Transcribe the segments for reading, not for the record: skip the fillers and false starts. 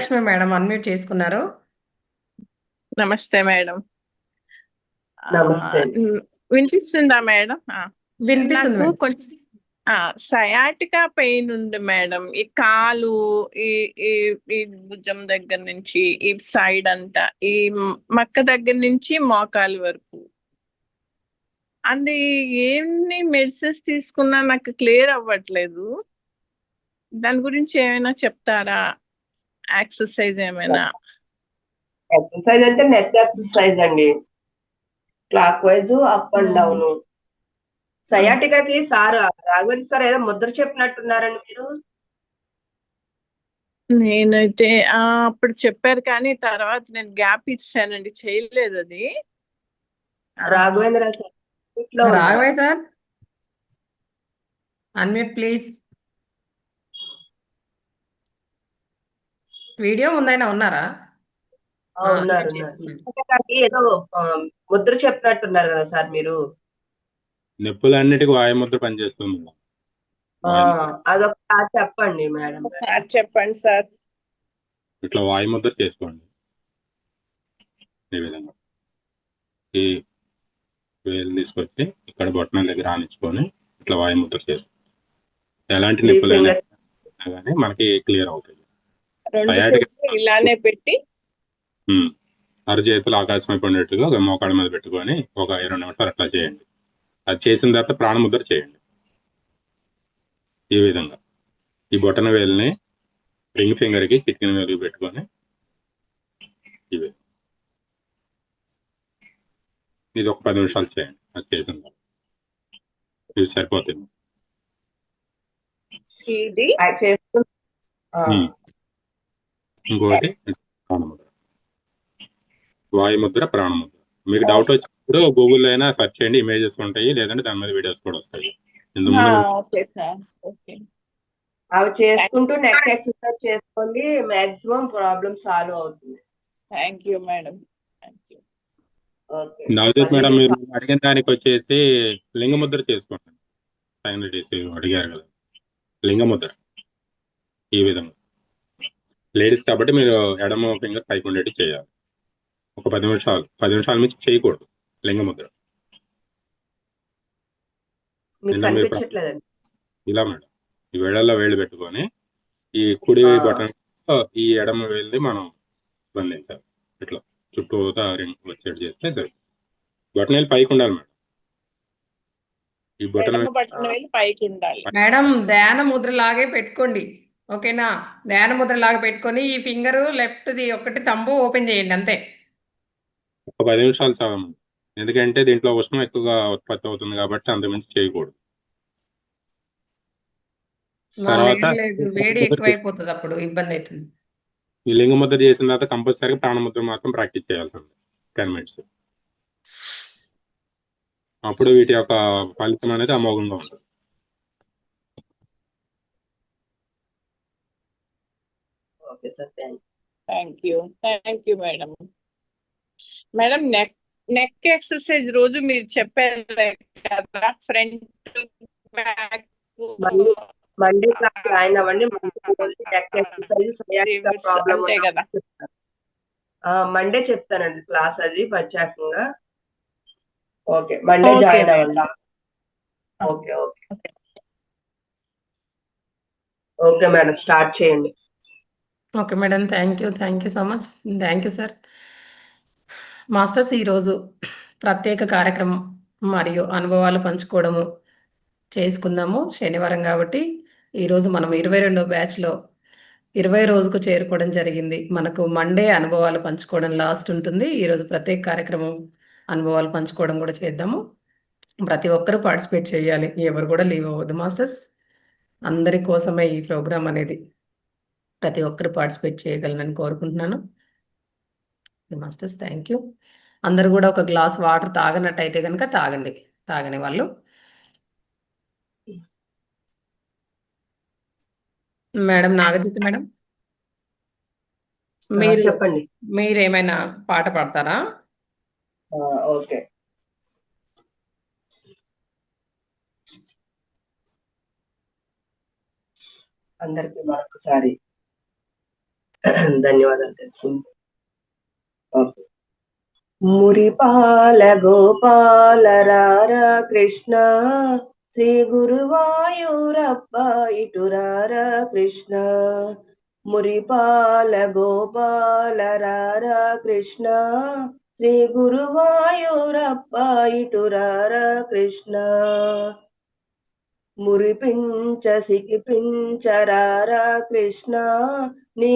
Dhanalakshmi madam unmute చేసుకున్నారు. నమస్తే madam. నమస్తే. వినిపిస్తుందా మేడం? వినిపిస్తుంది నాకు మేడం. కొంచెం సయాటికా పెయిన్ ఉంది మేడం. ఈ కాలు, ఈ ఈ ఈ భుజం దగ్గర నుంచి ఈ సైడ్ అంతా, ఈ మక్క దగ్గర నుంచి మోకాలు వరకు. అది ఏమి మెడిసిన్స్ తీసుకున్నా నాకు క్లియర్ అవ్వట్లేదు. దాని గురించి ఏమైనా చెప్తారా? ఎక్సర్సైజ్ ఏమైనా? ఎక్సర్సైజ్ అంటే నెక్ ఎక్సర్సైజ్ అండి, clockwise up and down. సయాటికాకి సార్ రాఘవేంద్ర సార్ ఏదో ముద్ర చెప్పినట్టున్నారండి మీరు. నేనైతే అప్పుడు చెప్పారు కానీ తర్వాత నేను గ్యాప్ ఇచ్చానండి, చేయలేదు అది. Raghavendra sir Raghavayya sir unmute please. Video ముందైనా ఉన్నారా? ఉన్నారు. ఏదో ముద్ర చెప్పినట్టున్నారు కదా సార్ మీరు. నొప్పులన్నిటికీ వాయుముద్ర పనిచేస్తుంది. అదొకసారి చెప్పండి మేడం. చెప్పండి సార్. ఇట్లా వాయుముద్ర చేసుకోండి. ఈ విధంగా ఈ వేలు తీసుకొచ్చి ఇక్కడ బొట్టన దగ్గర ఆనించుకొని ఇట్లా వాయుముద్ర చేసుకోండి. ఎలాంటి నొప్పులైనా కానీ మనకి క్లియర్ అవుతాయి. ఇలానే పెట్టి అరచేతులు ఆకాశం అయిపోయినట్టుగా మోకాళ్ళ మీద పెట్టుకొని ఒక 20 నిమిషాలు అట్లా చేయండి. అది చేసిన తర్వాత ప్రాణముద్ర చేయండి. ఈ విధంగా ఈ బొటన వేలుని రింగ్ ఫింగర్ కి చిటికిన వేలుకి పెట్టుకొని ఇవి ఇది ఒక 10 నిమిషాలు చేయండి. అది చేసిన తర్వాత ఇది సరిపోతుంది. ఇంకోటి ప్రాణముద్ర, వాయుముద్ర, ప్రాణముద్ర. మీకు డౌట్ వచ్చినప్పుడు గూగుల్లో అయినా సెర్చ్ చేయండి, ఇమేజెస్ ఉంటాయి, లేదంటే దాని మీద వీడియోస్ కూడా వస్తాయి. అవి చేసుకుంటూ నెక్ ఎక్సర్సైజ్ చేసుకోండి, మాక్సిమం ప్రాబ్లమ్ సాల్వ్ అవుతుంది. Thank you madam. Navdeep madam, మీరు అడిగిన దానికి వచ్చేసి లింగముద్ర చేసుకోండి. అడిగారు కదా, లింగముద్ర ఈ విధంగా. లేడీస్ కాబట్టి మీరు ఎడమ ఫింగర్ పైకి ఉండేటి చేయాలి. ఒక 10 నిమిషాల నుంచి చేయకూడదు లింగముద్ర. ఇలా మేడం ఈ వేళల్లో వేళ్ళు పెట్టుకొని ఈ కుడి బటన్ ఈ ఎడమ వేళ్ళని మనం బంధించాలి. ఇట్లా చుట్టూతా రింగ్ వచ్చేట్టు చేస్తే సరే. బటన్ వేలు పైకి ఉండాలి మేడం. ఈ బటన్ వేలు పైకి ఉండాలి మేడం. ధ్యాన ముద్ర లాగే పెట్టుకోండి, ఓకేనా? ధ్యాన ముద్ర లాగా పెట్టుకొని ఈ ఫింగర్ లెఫ్ట్ ది ఒకటి తంబు ఓపెన్ చేయండి అంతే. ఒక 10 నిమిషాలు చాలు. ఎందుకంటే దీంట్లో ఉష్ణం ఎక్కువగా ఉత్పత్తి అవుతుంది కాబట్టి అంతకుమించి చేయకూడదు. తర్వాత వేడి ఎక్కువైపోతుంది, అప్పుడు ఇబ్బంది అవుతుంది. ఈ లింగముద్ర చేసిన తర్వాత కంపల్సరీగా ప్రాణముద్ర మాత్రం ప్రాక్టీస్ చేయాల్సి ఉంది 10 మినిట్స్. అప్పుడు వీటి యొక్క ఫలితం అనేది అమోఘంగా ఉంటుంది. Thank you madam. Madam neck exercise రోజు మీరు చెప్పారు కదా, front back. Monday class join అవ్వండి. అంతే కదా, మండే చెప్తానండి క్లాస్, అది ప్రత్యేకంగా. ఓకే, మండే జాయిన్ అవ్వండి. ఓకే ఓకే మేడం, స్టార్ట్ చేయండి. Okay madam, thank you so much. Thank you sir. Masters, ఈరోజు ప్రత్యేక కార్యక్రమం మరియు అనుభవాలు పంచుకోవడము చేసుకుందాము. శనివారం కాబట్టి ఈరోజు మనం 22వ బ్యాచ్లో 20 రోజుకు చేరుకోవడం జరిగింది. మనకు మండే అనుభవాలు పంచుకోవడం లాస్ట్ ఉంటుంది. ఈరోజు ప్రత్యేక కార్యక్రమం అనుభవాలు పంచుకోవడం కూడా చేద్దాము. ప్రతి ఒక్కరూ పార్టిసిపేట్ చేయాలి, ఎవరు కూడా లీవ్ అవ్వద్దు మాస్టర్స్. అందరి కోసమే ఈ ప్రోగ్రామ్ అనేది. ప్రతి ఒక్కరు పార్టిసిపేట్ చేయగలనని కోరుకుంటున్నాను. Masters, thank you. అందరూ కూడా ఒక గ్లాస్ వాటర్ తాగనట్టయితే కనుక తాగండి, తాగని వాళ్ళు. మేడం నాగజిత్ మేడం, మీరు చెప్పండి. మీరేమైనా పాట పాడతారా? ఓకే. అందరికీ మరొకసారి ధన్యవాదాలు తెలిసింది. ఓకే. మురిపాల గోపాల రారా కృష్ణ, శ్రీ గురువాయూరప్ప ఇటురారా కృష్ణ. మురిపాల గోపాల రారా కృష్ణ, శ్రీ గురువాయూరప్ప ఇటురారా కృష్ణ. మురిపించ సికిపించరారా కృష్ణ, నీ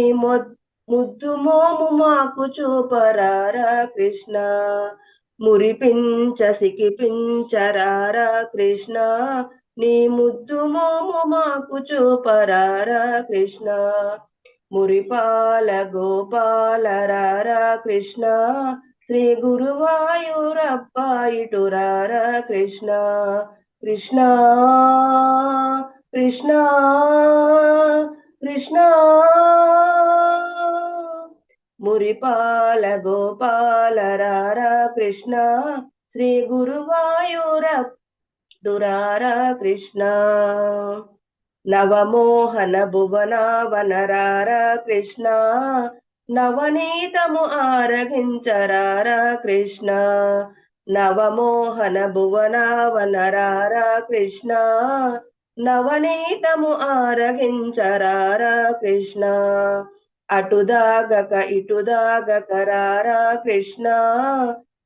ముద్దు మోము మాకు చూపరారా కృష్ణ. మురిపించ సికిపించరారా కృష్ణ, నీ ముద్దు మోము మాకు చూపరారా కృష్ణ. మురిపాల గోపాల రారా కృష్ణ, శ్రీ గురువాయూరప్ప ఇటురారా కృష్ణ. కృష్ణ కృష్ణ కృష్ణ. మురిపాల గోపాల రారా కృష్ణ, శ్రీ గురువాయూరప్పురారా కృష్ణ. నవమోహన భువనావన రారా కృష్ణ, నవనీతము ఆరగించరారా కృష్ణ. నవమోహన భువనావన రారా కృష్ణ, నవనీతము ఆరగించరారా కృష్ణ. అటుదాగక ఇటుదాగక రారా కృష్ణ,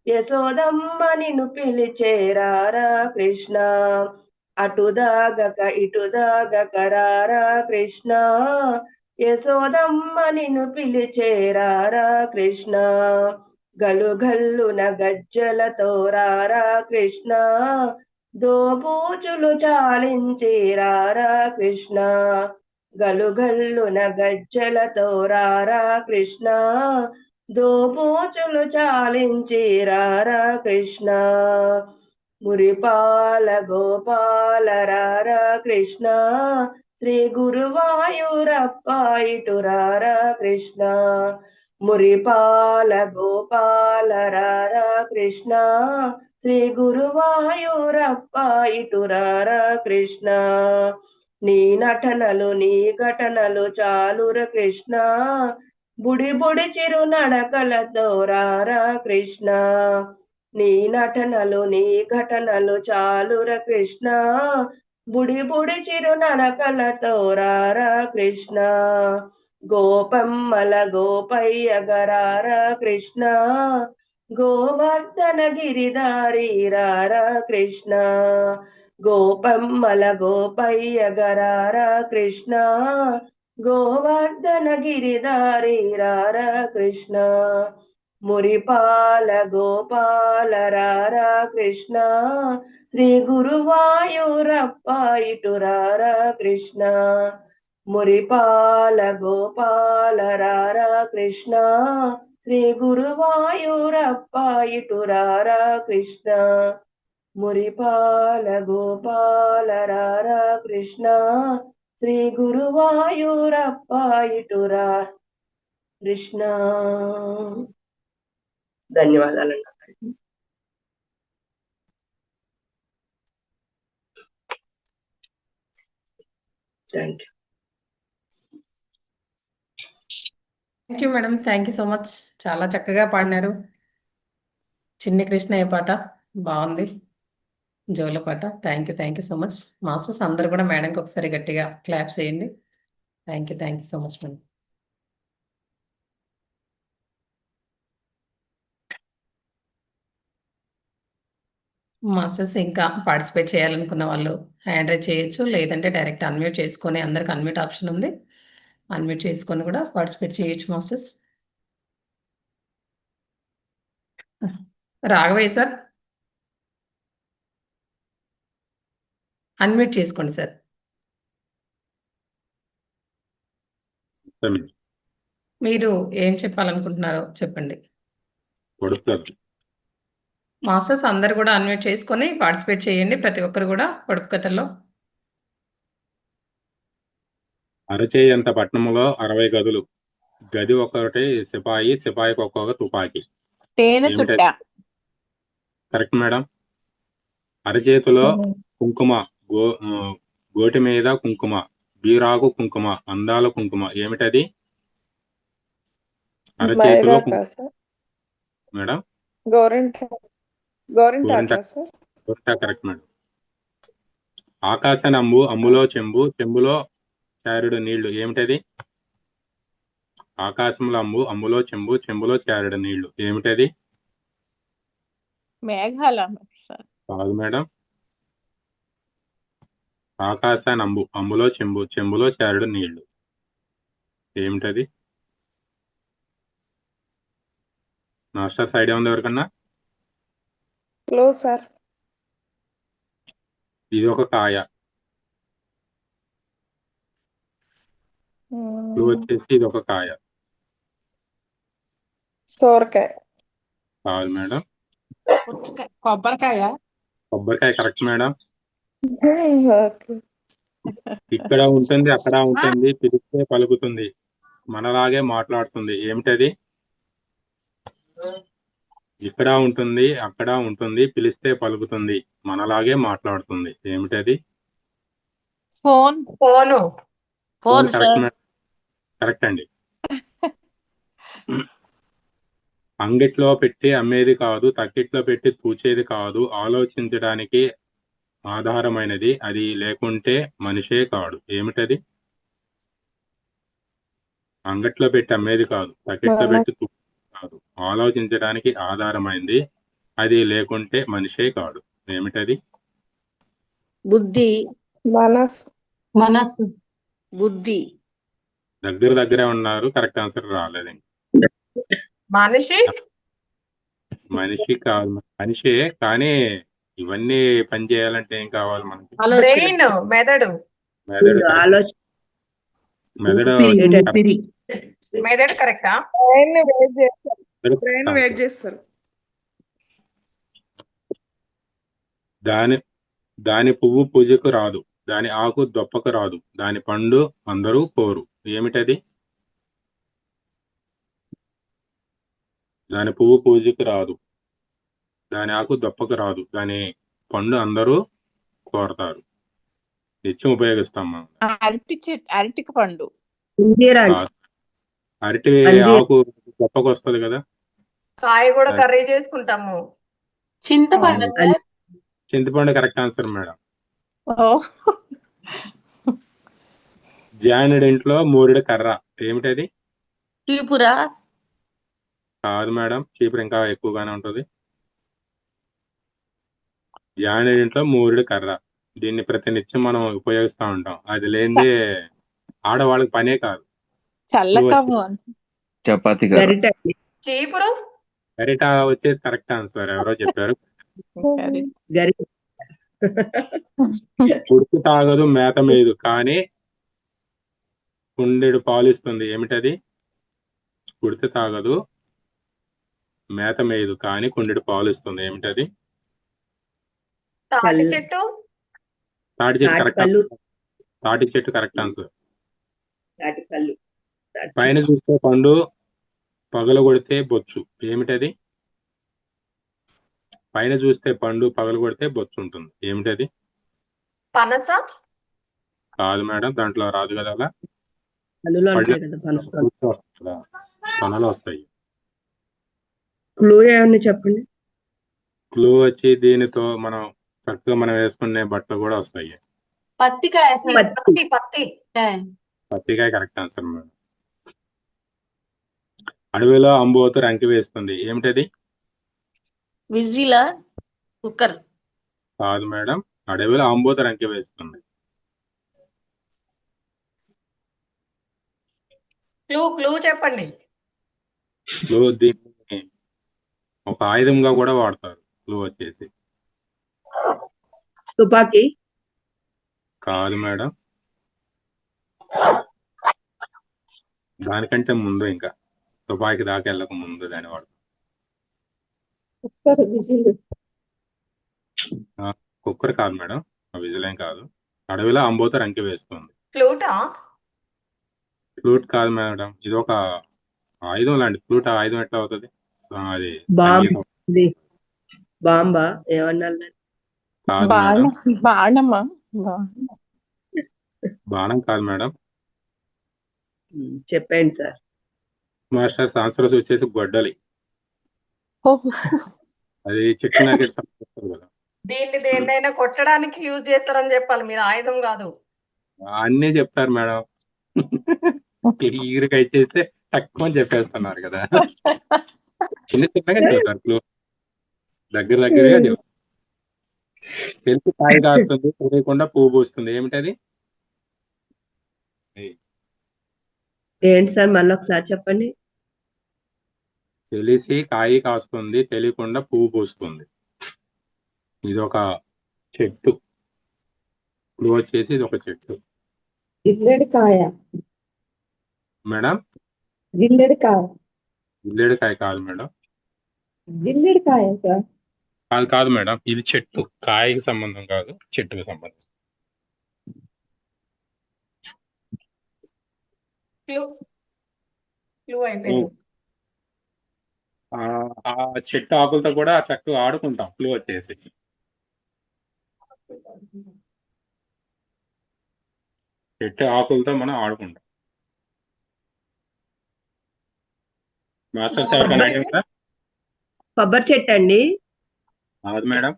యశోదమ్మ నిన్ను పిలిచేరారా కృష్ణ. అటుదాగక ఇటుదాగక రారా కృష్ణ, యశోదమ్మ నిన్ను పిలిచేరారా కృష్ణ. గలుగల్లున గజ్జలతో రారా కృష్ణ, దోబూచులు చాలించి రారా కృష్ణ. గలుగల్లున గజ్జలతో రారా కృష్ణ, దోబూచులు చాలించి రారా కృష్ణ. మురిపాల గోపాల రారా కృష్ణ, శ్రీ గురువాయూరప్ప ఇటురారా కృష్ణ. మురిపాల గోపాల రారా కృష్ణ, శ్రీ గురువాయూరప్ప ఇటురారా కృష్ణ. నీ నటనలు నీ ఘటనలు చాలుర కృష్ణ, బుడి బుడి చిరు నడకలతో రారా కృష్ణ. నీ నటనలు నీ ఘటనలు చాలుర కృష్ణ, బుడి బుడి చిరు నడకలతో రారా కృష్ణ. గోపమ్మల గోపయ్య గరారా కృష్ణ, గోవర్ధన గిరిధారి రారా కృష్ణ. గోపమ్మల గోపయ్య గరారా కృష్ణ, గోవర్ధన గిరిధారి రారా కృష్ణ. మురిపాల గోపాల రారా కృష్ణ, శ్రీ గురువాయూరప్ప ఇటురారా కృష్ణ. మురిపాల గోపాల రారా కృష్ణ, శ్రీ గురువాయూరప్ప ఇటురారా కృష్ణ. మురిపాల గోపాల రారా కృష్ణ, శ్రీ గురువాయూరప్ప ఇటురా కృష్ణ. ధన్యవాదాలండి. Thank you. Thank you madam, thank you so much. చాలా చక్కగా పాడినారు. చిన్ని కృష్ణయ్య పాట బాగుంది, జోల పాట. Thank you so much. Masters అందరు కూడా మేడంకి ఒకసారి గట్టిగా క్లాప్స్ చేయండి. Thank you so much madam. Masters ఇంకా పార్టిసిపేట్ చేయాలనుకున్న వాళ్ళు హ్యాండ్ రైజ్ చేయొచ్చు, లేదంటే డైరెక్ట్ అన్మ్యూట్ చేసుకొని, అందరికి అన్మ్యూట్ ఆప్షన్ ఉంది, అన్మ్యూట్ చేసుకొని కూడా పార్టిసిపేట్ చేయొచ్చు మాస్టర్స్. రాఘవయ్య సార్ అన్మ్యూట్ చేసుకోండి సార్. మీరు ఏం చెప్పాలనుకుంటున్నారో చెప్పండి. మాస్టర్స్ అందరు కూడా అన్మ్యూట్ చేసుకొని పార్టిసిపేట్ చేయండి, ప్రతి ఒక్కరు కూడా పొడుపు కథల్లో. అరచేయంత పట్టణంలో 60 గదులు, గది ఒకటి సిపాయి, సిపాయికి ఒక్కొక్క తుపాకీ. తేనె తుట్ట. Correct madam. అరచేతిలో కుంకుమ, గోటి మీద కుంకుమ, బీరాకు కుంకుమ, అందాల కుంకుమ, ఏమిటది? అరచేతిలో మైదాకా సార్? మేడం గోరింటాకా గోరింటా సార్? గోరింటా కరెక్ట్ మేడం. ఆకాశన అంబు, అంబులో చెంబు, చెంబులో చారుడు నీళ్లు ఏమిటది? ఆకాశంలో అంబు, అంబులో చెంబు, చెంబులో చారుడు నీళ్లు ఏమిటది? మేఘాల సార్? కాదు మేడం. ఆకాశాన అంబు, అంబులో చెంబు, చెంబులో చారుడు నీళ్లు ఏమిటది? మాస్టర్స్ ఐడియా ఉంది ఎవరికన్నా? క్లో సార్? ఇది ఒక కాయ. క్లూ వచ్చేసి ఇది ఒక కాయ. సోరకాయ? కాదు మేడం. కొబ్బరికాయ. కొబ్బరికాయ కరెక్ట్ మేడం. ఓకే. ఇక్కడ ఉంటుంది, అక్కడ ఉంటుంది, పిలిస్తే పలుకుతుంది, మనలాగే మాట్లాడుతుంది ఏమిటది? ఇక్కడ ఉంటుంది, అక్కడ ఉంటుంది, పిలిస్తే పలుకుతుంది, మనలాగే మాట్లాడుతుంది ఏమిటది? Phone? Phone. Phone correct madam. Correct అండి. అంగిట్లో పెట్టి అమ్మేది కాదు, తక్కిట్లో పెట్టి తూచేది కాదు, ఆలోచించడానికి ఆధారమైనది, అది లేకుంటే మనిషే కాడు ఏమిటది? అంగట్లో పెట్టి అమ్మేది కాదు, తక్కిట్లో పెట్టి తూచేది కాదు, ఆలోచించడానికి ఆధారమైంది, అది లేకుంటే మనిషే కాడు ఏమిటది? బుద్ధి. మనసు? బుద్ధి. దగ్గరే ఉన్నారు, కరెక్ట్ ఆన్సర్ రాలేదండి. మనిషి. మనిషి కాదు, మనిషే కానీ ఇవన్నీ పని చేయాలంటే ఏం కావాలి మనకి? బ్రెయిన్. మెదడు. మెదడు correct. ఆలోచన. మెదడు మెదడు కరెక్టా? బ్రెయిన్ వెయిట్ చేస్తారు. దాని పువ్వు పూజకు రాదు, దాని ఆకు దొప్పకు రాదు, దాని పండు అందరూ కోరు ఏమిటది? దాని పువ్వు పూజకు రాదు, దాని ఆకు దొప్పకు రాదు, దాని పండు అందరూ కోరతారు, నిత్యం ఉపయోగిస్తాం మనం. అరటికి పండు? ఇందిరా. అరటి ఆకు దొప్పకు వస్తుంది కదా. కాయ కూడా కర్రీ చేసుకుంటాము. చింతపండు? చింతపండు కరెక్ట్ ఆన్సర్ మేడం. ఓ. జానుడింట్లో మూరుడు కర్ర ఏమిటది? చీపురా? కాదు మేడం, చీపురు ఇంకా ఎక్కువగానే ఉంటది. జానుడింట్లో మూరుడు కర్ర, దీన్ని ప్రతినిత్యం మనం ఉపయోగిస్తూ ఉంటాం, అది లేనిదే ఆడవాళ్ళకి పనే కాదు. చల్లకవ్వ? చపాతి గరిట. చీపురు. గరిట వచ్చేసి కరెక్ట్ ఆన్సర్. ఎవరో చెప్పారు. గరిట. ఉడుకు తాగదు, మేత మేదు, కానీ కుండెడు పాలిస్తుంది ఏమిటది? ఉడితే తాగదు, మేత మేదు, కానీ కుండెడు పాలిస్తుంది ఏమిటది? తాటి చెట్టు. తాటి చెట్టు కరెక్ట్ తాటిపళ్ళు. తాటి చెట్టు కరెక్ట్ ఆన్సర్. తాటిపళ్ళు. పైన చూస్తే పండు, పగలగొడితే బొచ్చు ఏమిటది? పైన చూస్తే పండు, పగలగొడితే బొచ్చు ఉంటుంది ఏమిటది? పనస. కాదు మేడం, దాంట్లో రాదు కదా అలా. పళ్ళులో ఉంటాయి కదా పనస. తొనలు వస్తాయి. క్లూ ఏమన్నా చెప్పండి. క్లూ వచ్చి దీనితో మనం చక్కగా మనం వేసుకునే బట్టలు కూడా వస్తాయి. పత్తికాయ? పత్తి. పత్తి. పత్తికాయ కరెక్ట్ ఆన్సర్ మేడం. అడవిలో అంబోతు రంకి వేస్తుంది ఏమిటది? విజిలా? కుక్కర్? కాదు మేడం, అడవిలో అంబోతు రంకి వేస్తుంది. క్లూ చెప్పండి. క్లూ దీన్ని ఒక ఆయుధంగా కూడా వాడతారు. క్లూ వచ్చేసి తుపాకీ. కాదు మేడం, దానికంటే ముందు, ఇంకా తుపాకీ దాకా వెళ్ళక ముందు దాని వాడు. కుక్కర్ కాదు మేడం, విజిలేం కాదు. అడవిలో అంబోతు రంకి వేస్తుంది. ఫ్లూటా? ఫ్లూట్ కాదు మేడం, ఇది ఒక ఆయుధం లాంటి. ఫ్లూట్ ఆయుధం ఎట్లా అవుతుంది? అది బాంబ్. సంగీతం. ఇది బాంబా ఏమన్నా? కాదు మేడం, బాణమా? బాణం కాదు మేడం. చెప్పండి సార్. మాస్టర్స్ ఆన్సర్స్ వచ్చేసి గొడ్డలి. అది చికెన్ నగెట్స్ కదా. దీన్ని దేన్నైనా కొట్టడానికి యూజ్ చేస్తారని చెప్పాలి మీరు, ఆయుధం కాదు. అన్నీ చెప్తారు మేడం. క్లియర్గా ఇచ్చేస్తే తక్కువ చెప్పేస్తున్నారు కదా. చిన్న చిన్నగా చెప్తారు క్లూ, దగ్గర దగ్గరగా చెప్తారు. తెలిసి కాయ కాస్తుంది, తెలియకుండా పువ్వు పూస్తుంది. ఏమిటది? ఏంటి సార్ మళ్ళీ ఒకసారి చెప్పండి. తెలిసి కాయ కాస్తుంది, తెలియకుండా పువ్వు పూస్తుంది. ఇది ఒక చెట్టు. క్లూ వచ్చేసి ఇది ఒక చెట్టు. జిల్లేడుకాయ. మేడం జిల్లేడుకాయ. జిల్లేడుకాయ కాదు మేడం. జిల్లేడుకాయ సార్. కాదు కాదు మేడం, ఇది చెట్టు. కాయకి సంబంధం కాదు, చెట్టుకి సంబంధం. క్లూ అయిపోయింది. ఆ చెట్టు ఆకులతో కూడా చక్కగా ఆడుకుంటాం. క్లూ వచ్చేసి చెట్టు ఆకులతో మనం ఆడుకుంటాం. మాస్టర్స్ ఎవరికైనా ఐడియా ఉందా? కొబ్బరి చెట్టు అండి. కాదు మేడం.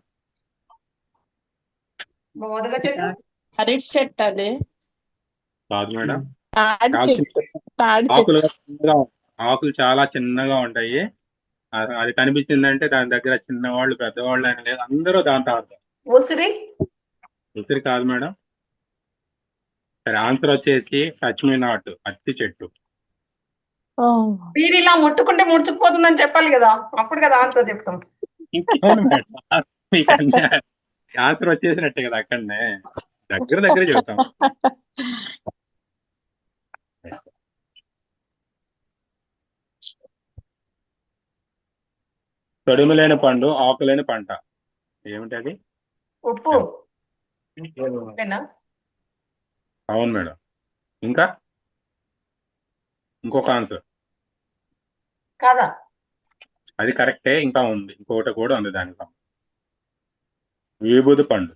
మోదక చెట్టు. అరటి చెట్టు అది. కాదు మేడం. తాడి చెట్టు. తాడి ఆకులు చెట్టు. ఆకులు చాలా చిన్నగా ఉంటాయి. అది కనిపించిందంటే దాని దగ్గర చిన్నవాళ్ళు పెద్దవాళ్ళు అని లేదు, అందరూ దాంతో ఆడతారు. ఉసిరి. ఉసిరి కాదు మేడం. సరే, ఆన్సర్ వచ్చేసి టచ్ మీ నాట్, అత్తి చెట్టు. మీరు ఇలా ముట్టుకుంటే ముడుచుకుపోతుందని చెప్పాలి కదా, అప్పుడు కదా ఆన్సర్ చెప్తాం. ఇంకేం మేడం, మీకు ఆన్సర్ వచ్చేసినట్టే కదా. అక్కడనే దగ్గర దగ్గర చెప్తాం. తొడిమి లేని పండు, ఆకులేని పంట. ఏమిటది? ఉప్పు. ఓకేనా? అవును మేడం. ఇంకా ఇంకొక ఆన్సర్. కాదా? అది కరెక్టే, ఇంకా ఉంది, ఇంకొకటి కూడా ఉంది దానికి. విభూది పండు.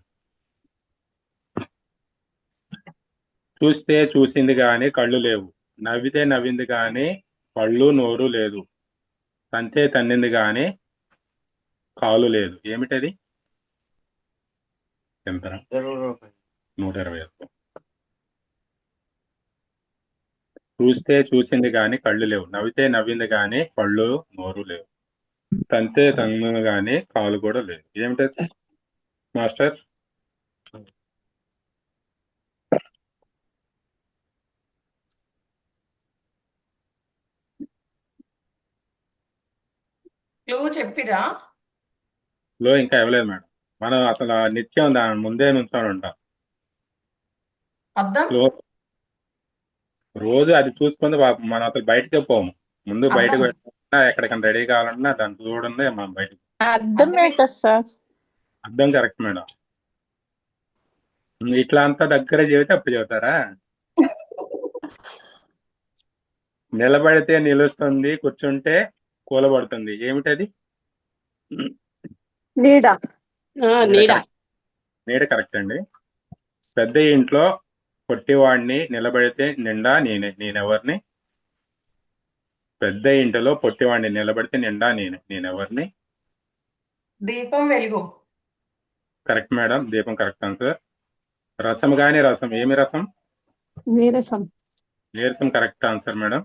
చూస్తే చూసింది గాని కళ్ళు లేవు, నవ్వితే నవ్వింది గాని కళ్ళు నోరు లేదు, తంతే తన్నింది గాని కాలు లేదు. ఏమిటది? ఎంతరా? 120. చూస్తే చూసింది గాని కళ్ళు లేవు, నవ్వితే నవ్వింది గాని కళ్ళు నోరు లేవు, తంతే తన్నింది గాని కాలు కూడా లేదు. ఏమిటది మాస్టర్స్? క్లూ చెప్పిరా? లో ఇంకా ఇవ్వలేదు మేడం. మనం అసలు నిత్యం దాని ముందే నుంచొని ఉంటాం. అద్దం. రోజు అది చూసుకుంది మనం అసలు బయటకే పోము. ముందు బయటకు అద్దం. వెళ్ళినా ఎక్కడికైనా రెడీ కావాలన్నా దాన్ని చూడండి మనం బయట. అర్థమే కదా సార్. అర్థం కరెక్ట్ మేడం. ఇట్లా అంతా దగ్గర చెబితే అప్పుడు చెబుతారా? నిలబడితే నిలుస్తుంది, కూర్చుంటే కూలబడుతుంది. ఏమిటది? నీడ. నీడ. నీడ కరెక్ట్ అండి. పెద్ద ఇంట్లో పొట్టివాడిని, నిలబడితే నిండా నేనెవరిని? పెద్ద ఇంటిలో పొట్టివాడిని, నిలబడితే నిండా నేనెవరిని? దీపం వెలుగు. కరెక్ట్ మేడం, దీపం కరెక్ట్ ఆన్సర్. రసం గాని రసం. ఏమి రసం? నీరసం. నీరసం కరెక్ట్ ఆన్సర్ మేడం.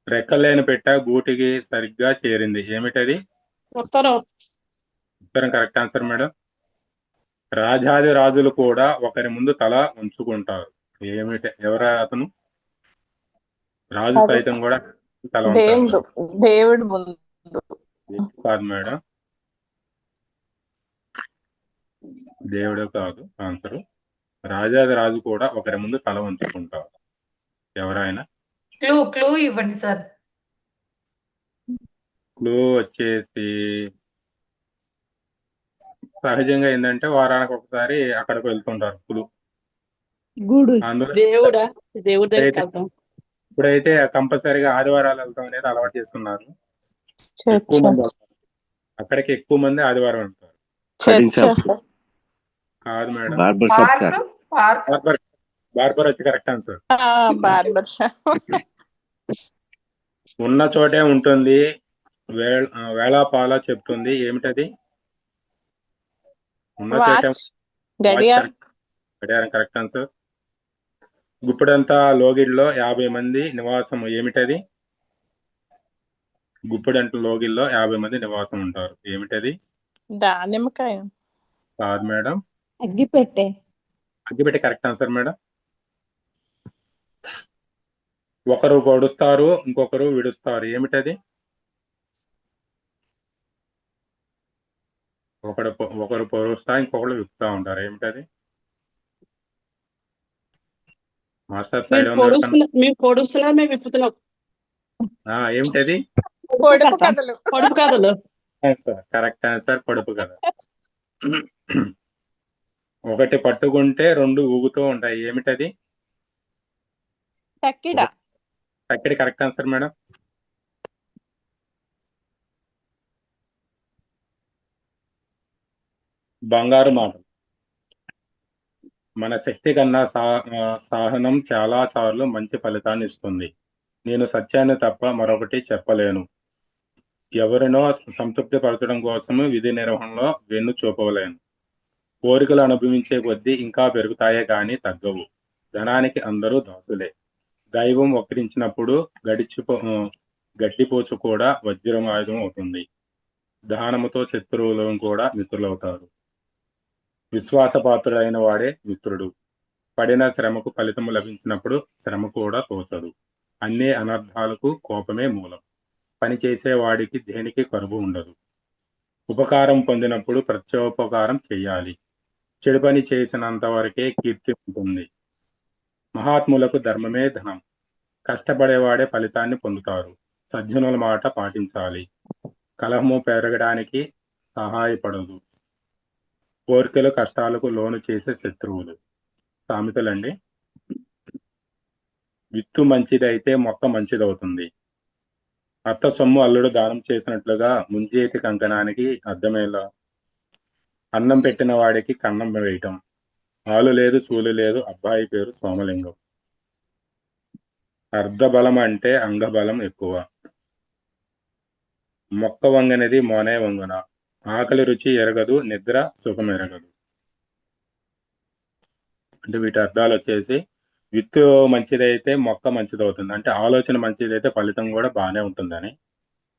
రెక్కలేని పెట్ట గూటికి సరిగ్గా చేరింది. ఏమిటది? ఉత్తరం. ఉత్తరం కరెక్ట్ ఆన్సర్ మేడం. రాజాది రాజులు కూడా ఒకరి ముందు తల ఉంచుకుంటారు. ఎవరా అతను? రాజు సైతం కూడా తల దేవుడు. దేవుడు ముందు. కాదు మేడం, దేవుడు కాదు ఆన్సర్. రాజాది రాజు కూడా ఒకరి ముందు తల ఉంచుకుంటారు. ఎవరైనా? క్లూ ఇవ్వండి సార్. క్లూ వచ్చేసి సహజంగా ఏంటంటే వారానికి ఒకసారి అక్కడికి వెళ్తుంటారు క్లూ. గూడు. అందులో దేవుడా. దేవుడి దగ్గరికి వెళ్తాం. ఇప్పుడైతే కంపల్సరీగా ఆదివారాలు వెళ్తాం అనేది అలవాటు చేస్తున్నారు. ఎక్కువ మంది వెళ్తారు అక్కడికి, ఎక్కువ మంది ఆదివారం వెళ్తారు. కాదు మేడం. బార్బర్ వచ్చి కరెక్ట్ ఆన్సర్. Barber shop. ఉన్న చోటే ఉంటుంది. వేళాపాలా చెప్తుంది. ఏమిటది? ఉన్న చోటే వాచ్, గడియారం. గడియారం కరెక్ట్ ఆన్సర్. గుప్పుడంతా లోగిల్లో 50 మంది నివాసం. ఏమిటది? గుప్పెడంత లోగిల్లో 50 మంది నివాసం ఉంటారు. ఏమిటది? దానిమ్మకాయ. కాదు మేడం. అగ్గిపెట్టె. అగ్గిపెట్టి కరెక్ట్ ఆన్సర్ మేడం. ఒకరు పొడుస్తారు, ఇంకొకరు విడుస్తారు. ఏమిటది? ఒకరు పొడుస్తా, ఇంకొకరు విప్పుతా ఉంటారు. ఏమిటది? మాస్టర్ సైడ్ ఉంది ఎవరికన్నా? మేము పొడుస్తున్నా మేము విప్పుతున్నాం. ఏమిటది? పొడుపు కథలు. పొడుపు కథలు. కరెక్ట్ ఆన్సర్, పొడుపు కథ. ఒకటి పట్టుకుంటే 2 ఊగుతూ ఉంటాయి. ఏమిటది? తక్కిడ. తక్కిడి కరెక్ట్ ఆన్సర్ మేడం. బంగారు మాటలు. మన శక్తి కన్నా సహనం చాలా సార్లు మంచి ఫలితాన్ని ఇస్తుంది. నేను సత్యాన్ని తప్ప మరొకటి చెప్పలేను. ఎవరినో సంతృప్తి పరచడం కోసము విధి నిర్వహణలో వెన్ను చూపలేను. కోరికలు అనుభవించే కొద్దీ ఇంకా పెరుగుతాయే గాని తగ్గవు. ధనానికి అందరూ దాసులే. దైవం వక్రించినప్పుడు గడ్డిపోచు కూడా వజ్రం ఆయుధం అవుతుంది. దానముతో శత్రువులు కూడా మిత్రులవుతారు. విశ్వాసపాత్రుడైన వాడే మిత్రుడు. పడిన శ్రమకు ఫలితము లభించినప్పుడు శ్రమ కూడా తోచదు. అన్ని అనర్థాలకు కోపమే మూలం. పని చేసేవాడికి దేనికి కరువు ఉండదు. ఉపకారం పొందినప్పుడు ప్రత్యోపకారం చేయాలి. చెడు పని చేసినంత వరకే కీర్తి ఉంటుంది. మహాత్ములకు ధర్మమే ధనం. కష్టపడేవాడే ఫలితాన్ని పొందుతారు. సజ్జనుల మాట పాటించాలి. కలహము పెరగడానికి సహాయపడదు. కోరికలు కష్టాలకు లోను చేసే శత్రువులు. సామెతలండి. విత్తు మంచిదైతే మొక్క మంచిదవుతుంది. అత్త సొమ్ము అల్లుడు దానం చేసినట్లుగా ముంజేతి కంకణానికి అర్థమేలా? అన్నం పెట్టిన వాడికి కన్నం వేయటం. ఆలు లేదు సూలు లేదు అబ్బాయి పేరు సోమలింగం. అర్ధబలం అంటే అంగబలం ఎక్కువ. మొక్క వంగనిది మోనే వంగున. ఆకలి రుచి ఎరగదు, నిద్ర సుఖం ఎరగదు. అంటే వీటి అర్థాలు వచ్చేసి, విత్తు మంచిదైతే మొక్క మంచిదవుతుంది. అంటే ఆలోచన మంచిదైతే ఫలితం కూడా బాగానే ఉంటుందని.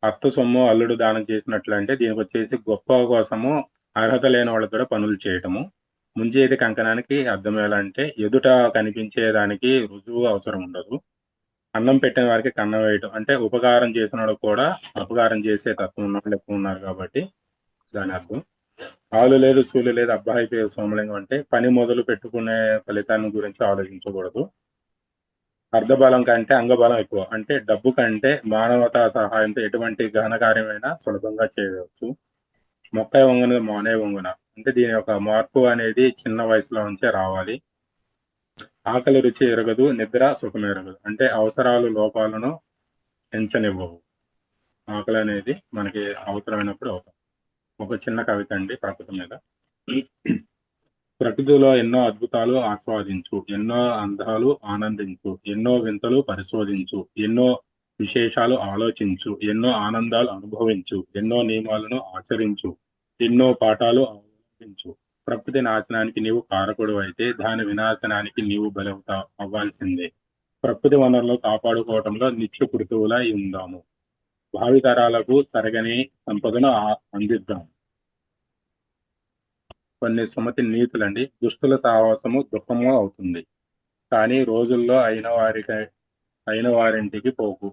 అత్త సొమ్ము అల్లుడు దానం చేసినట్లు అంటే దీనికి వచ్చేసి గొప్ప కోసము అర్హత లేని వాళ్ళకి కూడా పనులు చేయటము. ముంజేది కంకణానికి అర్థం ఎలా అంటే ఎదుట కనిపించేదానికి రుజువు అవసరం ఉండదు. అన్నం పెట్టిన వారికి కన్నం వేయటం అంటే ఉపకారం చేసిన వాడు కూడా అపకారం చేసే తత్వం ఉన్న వాళ్ళు ఎక్కువ ఉన్నారు కాబట్టి దాని అర్థం. ఆలు లేదు సూలు లేదు అబ్బాయి పేరు సోమలింగం అంటే పని మొదలు పెట్టుకునే ఫలితాన్ని గురించి ఆలోచించకూడదు. అర్ధబలం కంటే అంగబలం ఎక్కువ. అంటే డబ్బు కంటే మానవతా సహాయంతో ఎటువంటి గహన కార్యమైనా సులభంగా చేయవచ్చు. మొక్క వంగున మోనే వంగున అంటే దీని యొక్క మార్పు అనేది చిన్న వయసులో నుంచే రావాలి. ఆకలి రుచి ఎరగదు, నిద్ర సుఖం ఎరగదు. అంటే అవసరాలు లోపాలను పెంచనివ్వవు. ఆకలి అనేది మనకి అవసరమైనప్పుడు అవుతాం. ఒక చిన్న కవిత అండి ప్రకృతి మీద. ప్రకృతిలో ఎన్నో అద్భుతాలు ఆస్వాదించు, ఎన్నో అందాలు ఆనందించు, ఎన్నో వింతలు పరిశోధించు, ఎన్నో విశేషాలు ఆలోచించు, ఎన్నో ఆనందాలు అనుభవించు, ఎన్నో నియమాలను ఆచరించు, ఎన్నో పాఠాలు అవలంబించు. ప్రకృతి నాశనానికి నీవు కారకుడు అయితే దాని వినాశనానికి నీవు బలవుతా అవ్వాల్సిందే. ప్రకృతి వనరులను కాపాడుకోవడంలో నిత్య కృతువులై ఉందాము. భావితరాలకు తరగని సంపదను అందిద్దాం. కొన్ని సుమతి నీతులండి. దుష్టుల సాహసము దుఃఖము అవుతుంది, కానీ రోజుల్లో అయిన వారింటికి పోకు.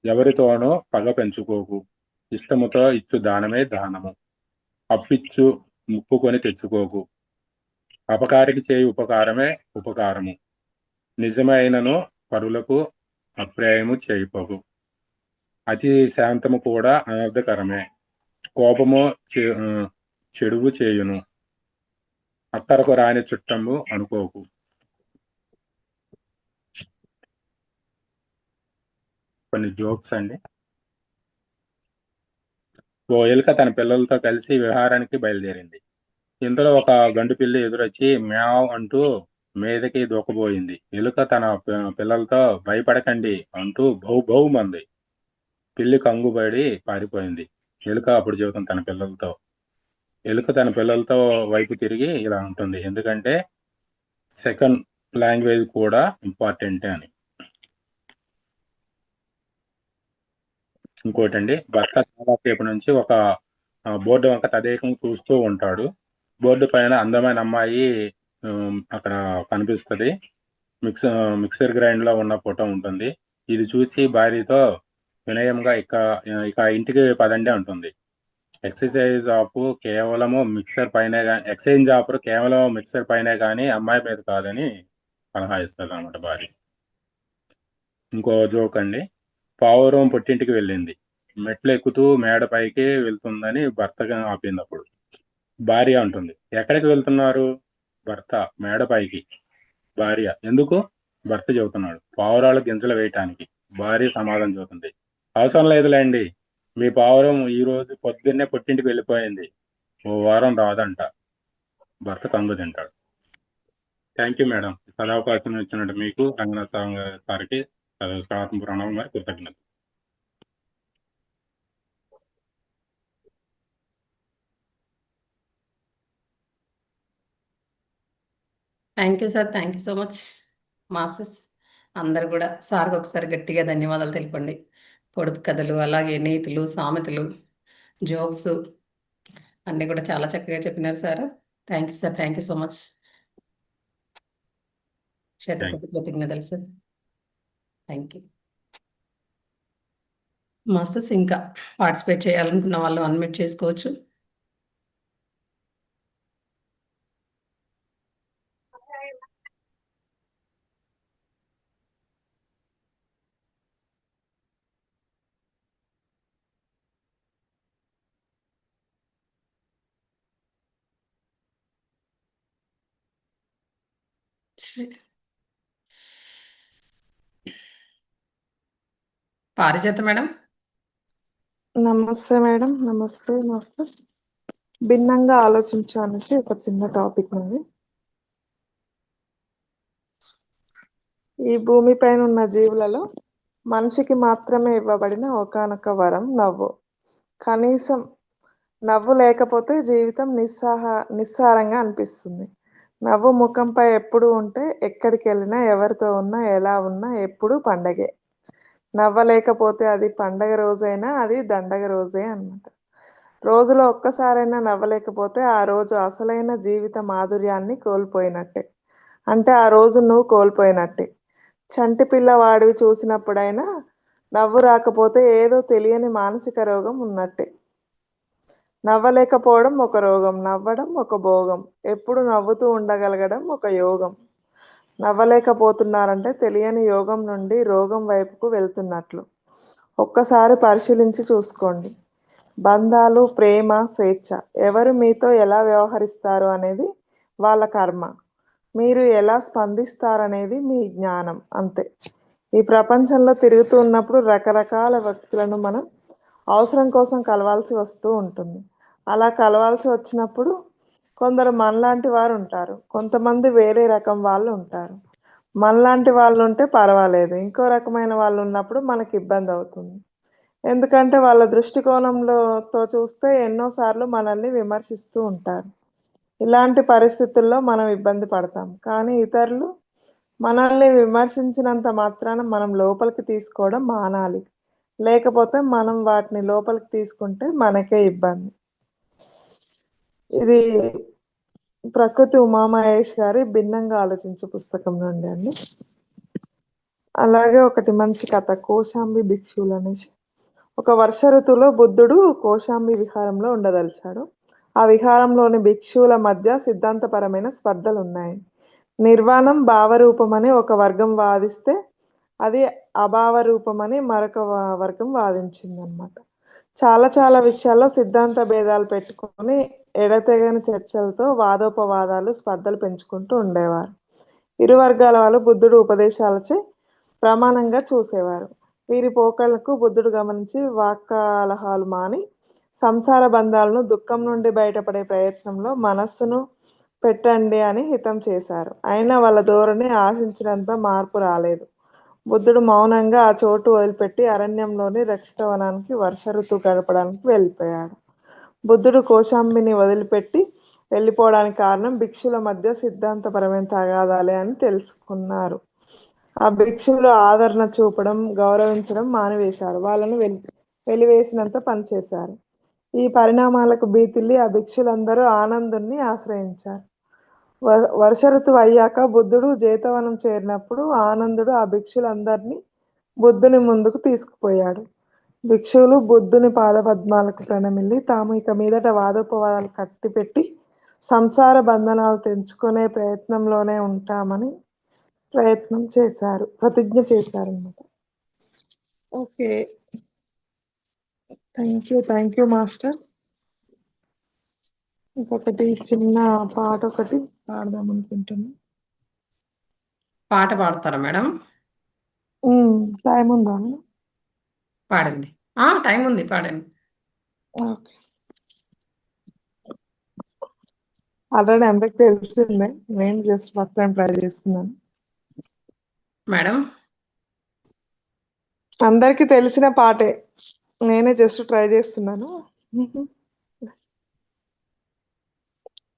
ఎవరితోనో పగ పెంచుకోకు. ఇష్టముతో ఇచ్చు దానమే దానము. అప్పిచ్చు ముప్పుకొని తెచ్చుకోకు. అపకారికి చేయి ఉపకారమే ఉపకారము. నిజమైనను పరులకు అప్రాయము చేయిపోకు. అతి శాంతము కూడా అనర్థకరమే. కోపము చెడువు చేయును. అక్కరకు రాని చుట్టము అనుకోకు. కొన్ని జోక్స్ అండి. ఓ ఎలుక తన పిల్లలతో కలిసి విహారానికి బయలుదేరింది. ఇంతలో ఒక గండు పిల్లి ఎదురొచ్చి మ్యావ్ అంటూ మీదకి దూకబోయింది. ఎలుక తన పిల్లలతో భయపడకండి అంటూ భౌ భౌమంది. పిల్లి కంగుబడి పారిపోయింది. ఎలుక అప్పుడు చెబుతుంది తన పిల్లలతో. ఎలుక తన పిల్లలతో వైపు తిరిగి ఇలా ఉంటుంది, ఎందుకంటే సెకండ్ లాంగ్వేజ్ కూడా ఇంపార్టెంటే అని. ఇంకోటండి, భర్త చాలాసేపు నుంచి ఒక బోర్డు వంక తదేకంగా చూస్తూ ఉంటాడు. బోర్డు పైన అందమైన అమ్మాయి అక్కడ కనిపిస్తుంది. మిక్సర్ గ్రైండ్ లో ఉన్న ఫోటో ఉంటుంది. ఇది చూసి భార్యతో వినయంగా ఇక ఇంటికి పదండి అంటుంది. ఎక్సైజ్ ఆఫర్ కేవలం మిక్సర్ పైనే కానీ అమ్మాయి మీద కాదని సలహా ఇస్తుంది అన్నమాట భార్య. ఇంకో జోక్ అండి, పావురం పుట్టింటికి వెళ్ళింది. మెట్లు ఎక్కుతూ మేడ పైకి వెళ్తుందని భర్తగా ఆపింది. అప్పుడు భార్య అంటుంది, ఎక్కడికి వెళ్తున్నారు? భర్త, మేడ పైకి. భార్య, ఎందుకు? భర్త చెబుతున్నాడు, పావురాలు గింజలు వేయటానికి. భార్య సమాధానం చెబుతుంది, అవసరం లేదులేండి, మీ పావురం ఈ రోజు పొద్దున్నే పుట్టింటికి వెళ్ళిపోయింది, ఓ వారం రాదంట. భర్త కంగు తింటాడు. Thank you madam. సదావకాశం ఇచ్చినట్టు మీకు రంగనాథ్ సార్కి ప్రణామం మరి కృతజ్ఞత. Thank you sir, thank you so much. Masters అందరు కూడా సార్కి ఒకసారి గట్టిగా ధన్యవాదాలు తెలపండి. పొడుపు కథలు, అలాగే నీతులు, సామెతలు, జోక్స్ అన్నీ కూడా చాలా చక్కగా చెప్పినారు sir. Thank you sir, thank you so much. శతకోటి కృతజ్ఞతలు సార్. Thank you. మాస్టర్స్ ఇంకా పార్టిసిపేట్ చేయాలనుకున్న వాళ్ళు అన్మ్యూట్ చేసుకోవచ్చు. పారిజాత మేడం. నమస్తే మేడం. నమస్తే మాస్టర్స్. భిన్నంగా ఆలోచించు అనేసి ఒక చిన్న టాపిక్ ఉంది. ఈ భూమిపైన ఉన్న జీవులలో మనిషికి మాత్రమే ఇవ్వబడిన ఒకానొక వరం నవ్వు. కనీసం నవ్వు లేకపోతే జీవితం నిస్సారంగా అనిపిస్తుంది. నవ్వు ముఖంపై ఎప్పుడు ఉంటే ఎక్కడికి వెళ్ళినా, ఎవరితో ఉన్నా, ఎలా ఉన్నా ఎప్పుడు పండగే. నవ్వలేకపోతే అది పండగ రోజైనా అది దండగ రోజే అన్నమాట. రోజులో ఒక్కసారైనా నవ్వలేకపోతే ఆ రోజు అసలైన జీవిత మాధుర్యాన్ని కోల్పోయినట్టే. అంటే ఆ రోజు నువ్వు కోల్పోయినట్టే. చంటి పిల్లవాడివి చూసినప్పుడైనా నవ్వు రాకపోతే ఏదో తెలియని మానసిక రోగం ఉన్నట్టే. నవ్వలేకపోవడం ఒక రోగం, నవ్వడం ఒక భోగం. ఎప్పుడు నవ్వుతూ ఉండగలగడం ఒక యోగం. నవ్వలేకపోతున్నారంటే తెలియని యోగం నుండి రోగం వైపుకు వెళ్తున్నట్లు. ఒక్కసారి పరిశీలించి చూసుకోండి. బంధాలు, ప్రేమ, స్వేచ్ఛ, ఎవరు మీతో ఎలా వ్యవహరిస్తారు అనేది వాళ్ళ కర్మ. మీరు ఎలా స్పందిస్తారనేది మీ జ్ఞానం, అంతే. ఈ ప్రపంచంలో తిరుగుతూ ఉన్నప్పుడు రకరకాల వ్యక్తులను మనం అవసరం కోసం కలవాల్సి వస్తూ ఉంటుంది. అలా కలవాల్సి వచ్చినప్పుడు కొందరు మనలాంటి వారు ఉంటారు, కొంతమంది వేరే రకం వాళ్ళు ఉంటారు. మనలాంటి వాళ్ళు ఉంటే పర్వాలేదు, ఇంకో రకమైన వాళ్ళు ఉన్నప్పుడు మనకి ఇబ్బంది అవుతుంది. ఎందుకంటే వాళ్ళ దృష్టికోణంతో చూస్తే ఎన్నోసార్లు మనల్ని విమర్శిస్తూ ఉంటారు. ఇలాంటి పరిస్థితుల్లో మనం ఇబ్బంది పడతాం. కానీ ఇతరులు మనల్ని విమర్శించినంత మాత్రాన మనం లోపలికి తీసుకోవడం మానాలి. లేకపోతే మనం వాటిని లోపలికి తీసుకుంటే మనకే ఇబ్బంది. ఇది ప్రకృతి ఉమామహేష్ గారి భిన్నంగా ఆలోచించు పుస్తకం నుండి అండి. అలాగే ఒకటి మంచి కథ, కోశాంబి భిక్షువులు అనేసి. ఒక వర్ష ఋతువులో బుద్ధుడు కోశాంబి విహారంలో ఉండదలిచాడు. ఆ విహారంలోని భిక్షువుల మధ్య సిద్ధాంతపరమైన స్పర్ధలు ఉన్నాయి. నిర్వాణం భావరూపమని ఒక వర్గం వాదిస్తే అది అభావరూపమని మరొక వర్గం వాదించిందనమాట. చాలా విషయాల్లో సిద్ధాంత భేదాలు పెట్టుకొని ఎడతెగని చర్చలతో వాదోపవాదాలు, స్పర్ధలు పెంచుకుంటూ ఉండేవారు. ఇరు వర్గాల వాళ్ళు బుద్ధుడు ఉపదేశాలచే ప్రమాణంగా చూసేవారు. వీరి పోకళ్లకు బుద్ధుడు గమనించి వాక్కలహాలు మాని సంసార బంధాలను, దుఃఖం నుండి బయటపడే ప్రయత్నంలో మనస్సును పెట్టండి అని హితం చేశారు. అయినా వాళ్ళ ధోరణి ఆశించినంత మార్పు రాలేదు. బుద్ధుడు మౌనంగా ఆ చోటు వదిలిపెట్టి అరణ్యంలోని రక్షిత వనానికి వర్ష ఋతువు గడపడానికి వెళ్ళిపోయాడు. బుద్ధుడు కౌశాంబిని వదిలిపెట్టి వెళ్ళిపోవడానికి కారణం భిక్షుల మధ్య సిద్ధాంతపరమైన తగాదాలే అని తెలుసుకున్నారు. ఆ భిక్షువులు ఆదరణ చూపడం, గౌరవించడం మానివేశారు. వాళ్ళను వెలివేసినంత పనిచేశారు. ఈ పరిణామాలకు భీతిల్లి ఆ భిక్షులందరూ ఆనందుణ్ణి ఆశ్రయించారు. వర్ష ఋతువు అయ్యాక బుద్ధుడు జేతవనం చేరినప్పుడు ఆనందుడు ఆ భిక్షులందరినీ బుద్ధుని ముందుకు తీసుకుపోయాడు. భిక్షువులు బుద్ధుని పాదపద్మాలకు ప్రణమిల్లి తాము ఇక మీదట వాదోపవాదాలు కట్టిపెట్టి సంసార బంధనాలు తెంచుకునే ప్రయత్నంలోనే ఉంటామని ప్రతిజ్ఞ చేశారు అన్నమాట. Okay, thank you master. ఇంకొకటి చిన్న పాట ఒకటి పాడదాం అనుకుంటున్నా. పాట పాడతారా మేడం? టైం ఉందా? పాడండి. టైం ఉంది, పాడండి. ఓకే, ఆల్రెడీ అందరికి తెలిసిందే, నేను జస్ట్ ఫస్ట్ టైం ట్రై చేస్తున్నాను. మేడం అందరికి తెలిసిన పాటే, నేనే జస్ట్ ట్రై చేస్తున్నాను.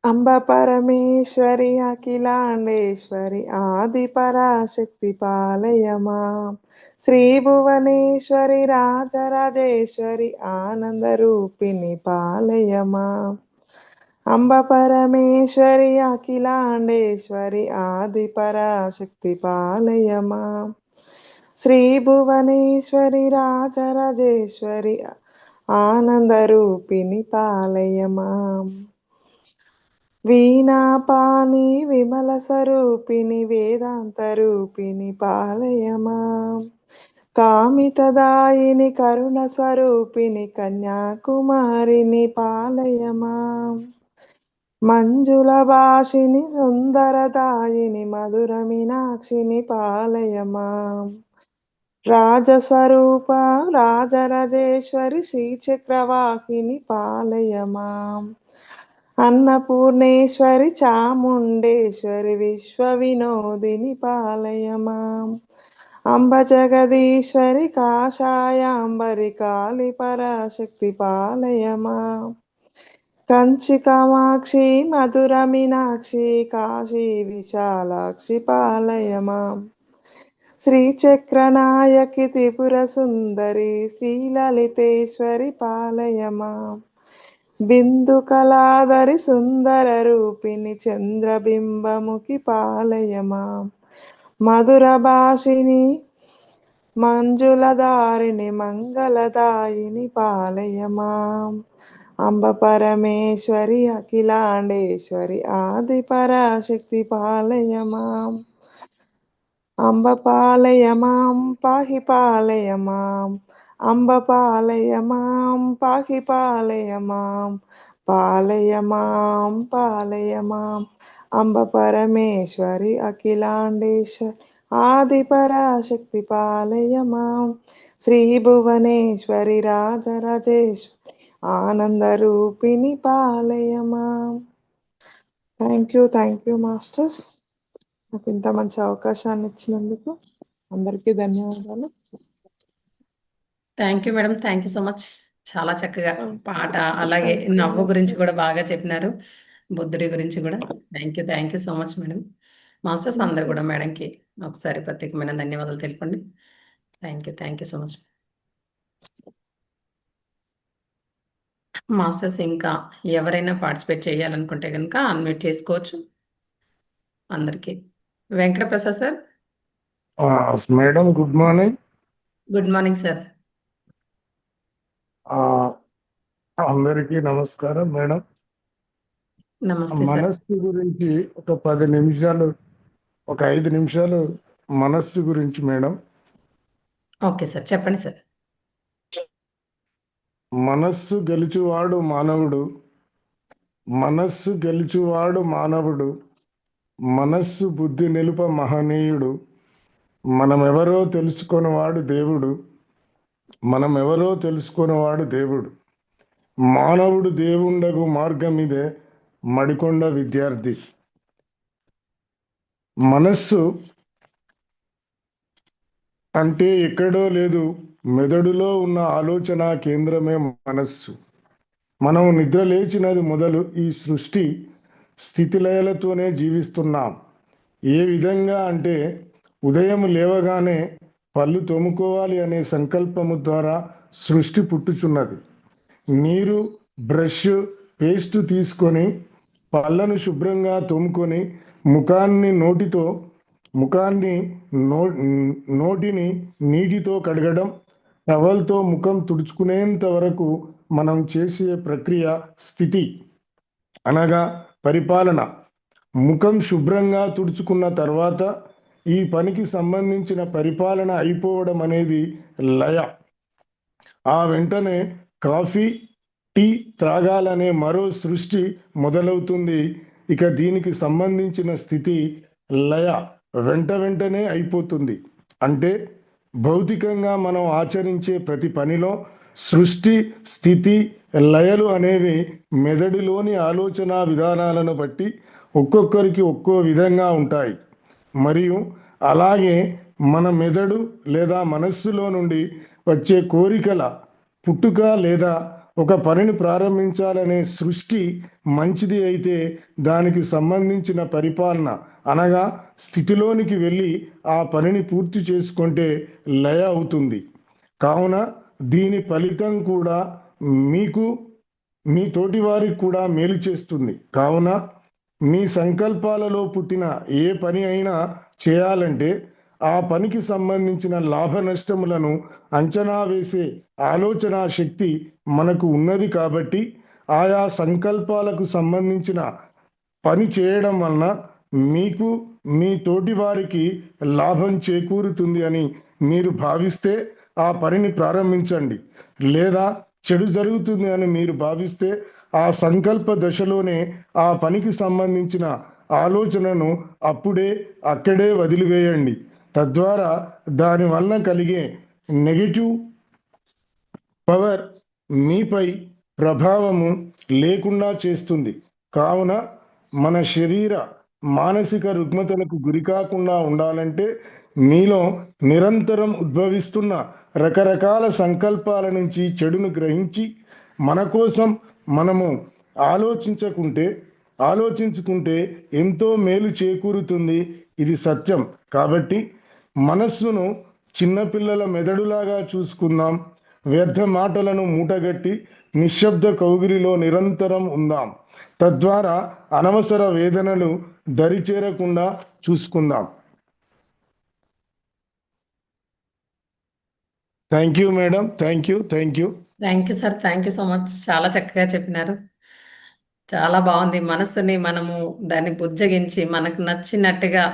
అంబ పరమేశ్వరి అఖిలాండేశ్వరి ఆది పరాశక్తి పాలయమా, శ్రీ భువనేశ్వరి రాజరాజేశ్వరి ఆనంద రూపిణి పాలయమా. అంబ పరమేశ్వరి అఖిలాండేశ్వరి ఆది పరాశక్తి పాలయమా, శ్రీ భువనేశ్వరి రాజరాజేశ్వరి ఆనంద రూపిణి పాలయమా. వీణాపాని విమల స్వరూపిణి వేదాంత రూపిణి పాలయమా, కామితదాయిని కరుణ స్వరూపిణి కన్యాకుమారిని పాలయమా. మంజుల భాషిని సుందరదాయిని మధుర మీనాక్షిని పాలయమా. రాజస్వరూప రాజరాజేశ్వరి శ్రీచక్రవాహిని పాలయమా. అన్నపూర్ణేశ్వరి చాముండేశ్వరి విశ్వ వినోదిని పాలయమా. అంబ జగదీశ్వరి కాషాయాంబరి కాళి పరాశక్తి పాలయమా. కంచి కామాక్షి మధుర మీనాక్షి కాశీ విశాలాక్షి పాలయమా. శ్రీచక్రనాయకి త్రిపుర సుందరి శ్రీలలితేశ్వరి పాలయమా. బిందు కళాధరి సుందర రూపిణి చంద్రబింబముఖి పాలయమా. మధుర భాషిని మంజులధారిణి మంగళదాయిని పాలయమా. అంబ పరమేశ్వరి అఖిలాండేశ్వరి ఆది పరాశక్తి పాలయమా. అంబ పాలయమాం పాహి పాలయమాం, అంబ పాలయమాం పాహి పాలయమాం, పాలయమాం పాలయమాం. అంబ పరమేశ్వరి అఖిలాండేశ్వరి ఆది పరాశక్తి పాలయమాం, శ్రీ భువనేశ్వరి రాజరాజేశ్వరి ఆనంద రూపిణి పాలయమాం. థ్యాంక్ యూ మాస్టర్స్, నాకు ఇంత మంచి అవకాశాన్ని ఇచ్చినందుకు అందరికీ ధన్యవాదాలు. Thank you madam, thank you so much. చాలా చక్కగా పాట, అలాగే నవ్వు గురించి కూడా బాగా చెప్పినారు, బుద్ధుడి గురించి కూడా. Thank you so much madam. Masters అందరు కూడా మేడంకి ఒకసారి ప్రత్యేకమైన ధన్యవాదాలు తెలుపండి. Thank you so much. Masters ఇంకా ఎవరైనా పార్టిసిపేట్ చేయాలనుకుంటే కనుక అన్మ్యూట్ చేసుకోవచ్చు అందరికీ. Venkata Prasad sir. Madam good morning. Good morning sir. అందరికీ నమస్కారం మేడం. నమస్తే సార్. మనస్సు గురించి ఒక 10 నిమిషాలు, ఒక 5 నిమిషాలు మనస్సు గురించి మేడం. ఓకే సార్, చెప్పండి సార్. మనస్సు గెలుచువాడు మానవుడు, మనస్సు గెలుచువాడు మానవుడు, మనస్సు బుద్ధి నిలుప మహనీయుడు, మనమెవరో తెలుసుకొనివాడు దేవుడు, మనమెవరో తెలుసుకొనివాడు దేవుడు, మానవుడు దేవుండగు మార్గమిదే మడికొండ విద్యార్థి. మనస్సు అంటే ఎక్కడో లేదు, మెదడులో ఉన్న ఆలోచన కేంద్రమే మనస్సు. మనం నిద్ర లేచినది మొదలు ఈ సృష్టి స్థితిలయలతోనే జీవిస్తున్నాం. ఏ విధంగా అంటే ఉదయం లేవగానే పళ్ళు తోముకోవాలి అనే సంకల్పము ద్వారా సృష్టి పుట్టుచున్నది. నీరు, బ్రష్, పేస్ట్ తీసుకొని పళ్ళను శుభ్రంగా తోముకొని నోటిని నీటితో కడగడం, టవల్తో ముఖం తుడుచుకునేంత వరకు మనం చేసే ప్రక్రియ స్థితి అనగా పరిపాలన. ముఖం శుభ్రంగా తుడుచుకున్న తర్వాత ఈ పనికి సంబంధించిన పరిపాలన అయిపోవడం అనేది లయ. ఆ వెంటనే కాఫీ, టీ త్రాగాలనే మరో సృష్టి మొదలవుతుంది. ఇక దీనికి సంబంధించిన స్థితి లయ వెంటనే అయిపోతుంది. అంటే భౌతికంగా మనం ఆచరించే ప్రతి పనిలో సృష్టి, స్థితి, లయలు అనేవి మెదడులోని ఆలోచన విధానాలను బట్టి ఒక్కొక్కరికి ఒక్కో విధంగా ఉంటాయి. మరియు అలాగే మన మెదడు లేదా మనస్సులో నుండి వచ్చే కోరికల పుట్టుక లేదా ఒక పనిని ప్రారంభించాలనే సృష్టి మంచిది అయితే దానికి సంబంధించిన పరిపాలన అనగా స్థితిలోనికి వెళ్ళి ఆ పనిని పూర్తి చేసుకుంటే లయ అవుతుంది. కావున దీని ఫలితం కూడా మీకు, మీ తోటి వారికి కూడా మేలు చేస్తుంది. కావున మీ సంకల్పాలలో పుట్టిన ఏ పని అయినా చేయాలంటే ఆ పనికి సంబంధించిన లాభ నష్టములను అంచనా వేసే ఆలోచన శక్తి మనకు ఉన్నది. కాబట్టి ఆయా సంకల్పాలకు సంబంధించిన పని చేయడం వలన మీకు, మీ తోటి వారికి లాభం చేకూరుతుంది అని మీరు భావిస్తే ఆ పనిని ప్రారంభించండి. లేదా చెడు జరుగుతుంది అని మీరు భావిస్తే ఆ సంకల్ప దశలోనే ఆ పనికి సంబంధించిన ఆలోచనను అక్కడే వదిలివేయండి. తద్వారా దాని వలన కలిగే నెగటివ్ పవర్ మీపై ప్రభావము లేకుండా చేస్తుంది. కావున మన శరీర మానసిక రుగ్మతలకు గురి కాకుండా ఉండాలంటే మీలో నిరంతరం ఉద్భవిస్తున్న రకరకాల సంకల్పాల నుంచి చెడును గ్రహించి మన కోసం మనము ఆలోచించుకుంటే ఎంతో మేలు చేకూరుతుంది. ఇది సత్యం. కాబట్టి మనస్సును చిన్నపిల్లల మెదడులాగా చూసుకుందాం. వ్యర్థ మాటలను మూటగట్టి నిశ్శబ్ద కౌగిలిలో నిరంతరం ఉందాం. తద్వారా అనవసర వేదనలు దరిచేరకుండా చూసుకుందాం. Thank you madam. Thank you. Thank you sir. Thank you so much. చాలా చక్కగా చెప్పినారు. చాలా బాగుంది. మనస్సుని మనము దాన్ని బుజ్జగించి మనకు నచ్చినట్టుగా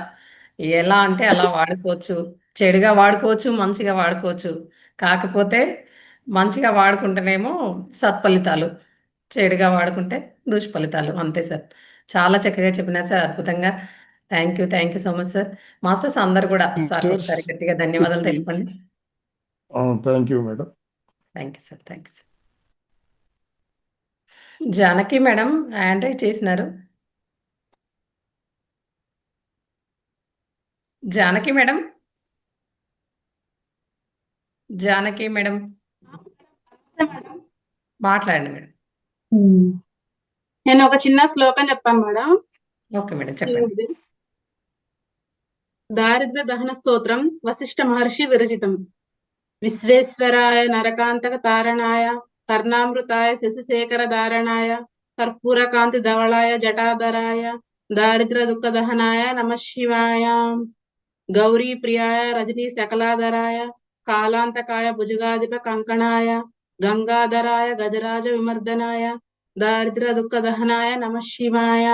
ఎలా అంటే అలా వాడుకోవచ్చు. చెడుగా వాడుకోవచ్చు, మంచిగా వాడుకోవచ్చు. కాకపోతే మంచిగా వాడుకుంటేనేమో సత్ఫలితాలు, చెడుగా వాడుకుంటే దుష్ఫలితాలు. అంతే సార్. చాలా చక్కగా చెప్పినారు సార్. అద్భుతంగా. Thank you so much sir. Masters అందరు కూడా సార్ ఒకసారి గట్టిగా ధన్యవాదాలు తెలుపండి. Thank you madam. Thank you sir. Janaki madam hand raise చేసినారు. జానకి మేడం మాట్లాడండి మేడం. నేను ఒక చిన్న శ్లోకం చెప్తాను మేడం. ఓకే మేడం, చెప్పండి. దారిద్ర్య దహన స్తోత్రం వశిష్ఠ మహర్షి విరచితం. విశ్వేశ్వరాయ నరకాంతక తారణాయ కర్ణామృతాయ శశిశేఖర ధారణాయ కర్పూరకాంతి ధవళాయ జటాధరాయ దారిద్ర్య దుఃఖ దహనాయ నమః శివాయ. గౌరీ ప్రియాయ రజనీ శకలాధరాయ కాలాంతకాయ భుజగాధిప కంకణాయ గంగాధరాయ గజరాజ విమర్దనాయ దారిద్ర్య దుఃఖ దహనాయ నమః శివాయ.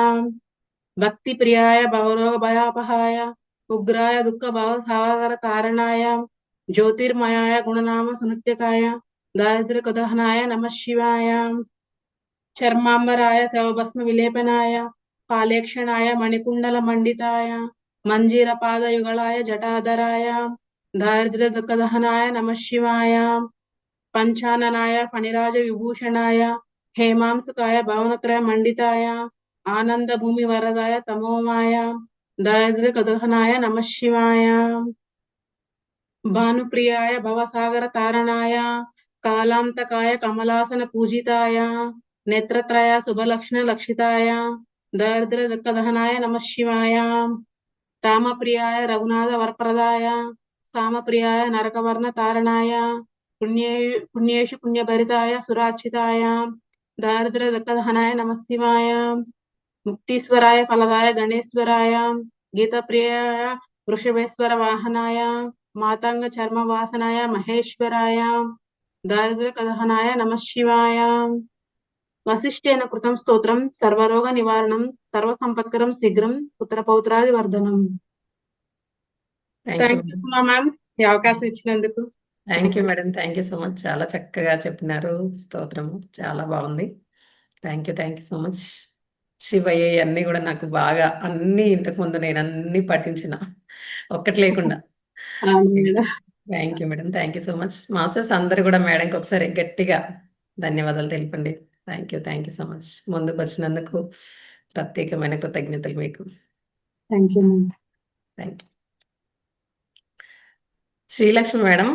భక్తి ప్రియాయ భవరోగ భయాపహాయ ఉగ్రాయ దుఃఖ భవ సాగర తారణాయ జ్యోతిర్మయాయ గుణనామ సునృత్యకాయ దారిద్ర్య దహనాయ నమః శివాయ. చర్మాంబరాయ శవభస్మ విలేపనాయ పాలేక్షణాయ మణికుండల మండితాయ మంజీర పాదయుగళాయ జటాధరాయ దారిద్ర్య దుఃఖ దహనాయ నమః శివాయ. పంచాననాయ ఫణిరాజ విభూషణాయ హేమాంసుకాయ భవనత్రయ మండితాయ ఆనంద భూమి వరదాయ తమోమాయ दारिद्र्यकदहनाय नमः शिवाय भानुप्रियाय भवसागर तारणाय कालांतकाय कमलासन पूजिताय नेत्रत्रय शुभलक्षण लक्षिताय दारिद्र्यकदहनाय नमः शिवाय रामप्रियाय रघुनाथ वरप्रदाय सामप्रियाय नरकवर्ण तारणाय पुण्येषु पुण्यभरिताय सुरार्चिताय दारिद्र्यदहनाय नमः शिवाय मुक्तीश्वराय फलदाय गणेश्वराय गीताप्रियाय वृषभेश्वर वाहनाय मातंग चर्म वासनाय महेश्वराय दारिद्र्यकदहनाय नमः शिवाय वसिष्ठेन कृतं स्तोत्रं सर्वरोग निवारणं सर्वसंपत्करं शीघ्रं పుత్రపౌత్రాది వర్ధనం. Thank you thank you Suma ma'am ఈ అవకాశం ఇచ్చినందుకు. Thank you madam, thank you so much. చాలా చక్కగా చెప్పినారు స్తోత్రము, చాలా బాగుంది. Thank you so much. Shivayya అన్నీ కూడా నాకు బాగా అన్నీ ఇంతకుముందు నేను అన్నీ పఠించిన, ఒక్కటి లేకుండా. అవును madam. Thank you madam, thank you so much. Masters అందరు కూడా మేడంకి ఒకసారి గట్టిగా ధన్యవాదాలు తెలపండి. Thank you so much. ముందుకు వచ్చినందుకు ప్రత్యేకమైన కృతజ్ఞతలు మీకు. Thank you ma'am. Thank you. Srilakshmi madam,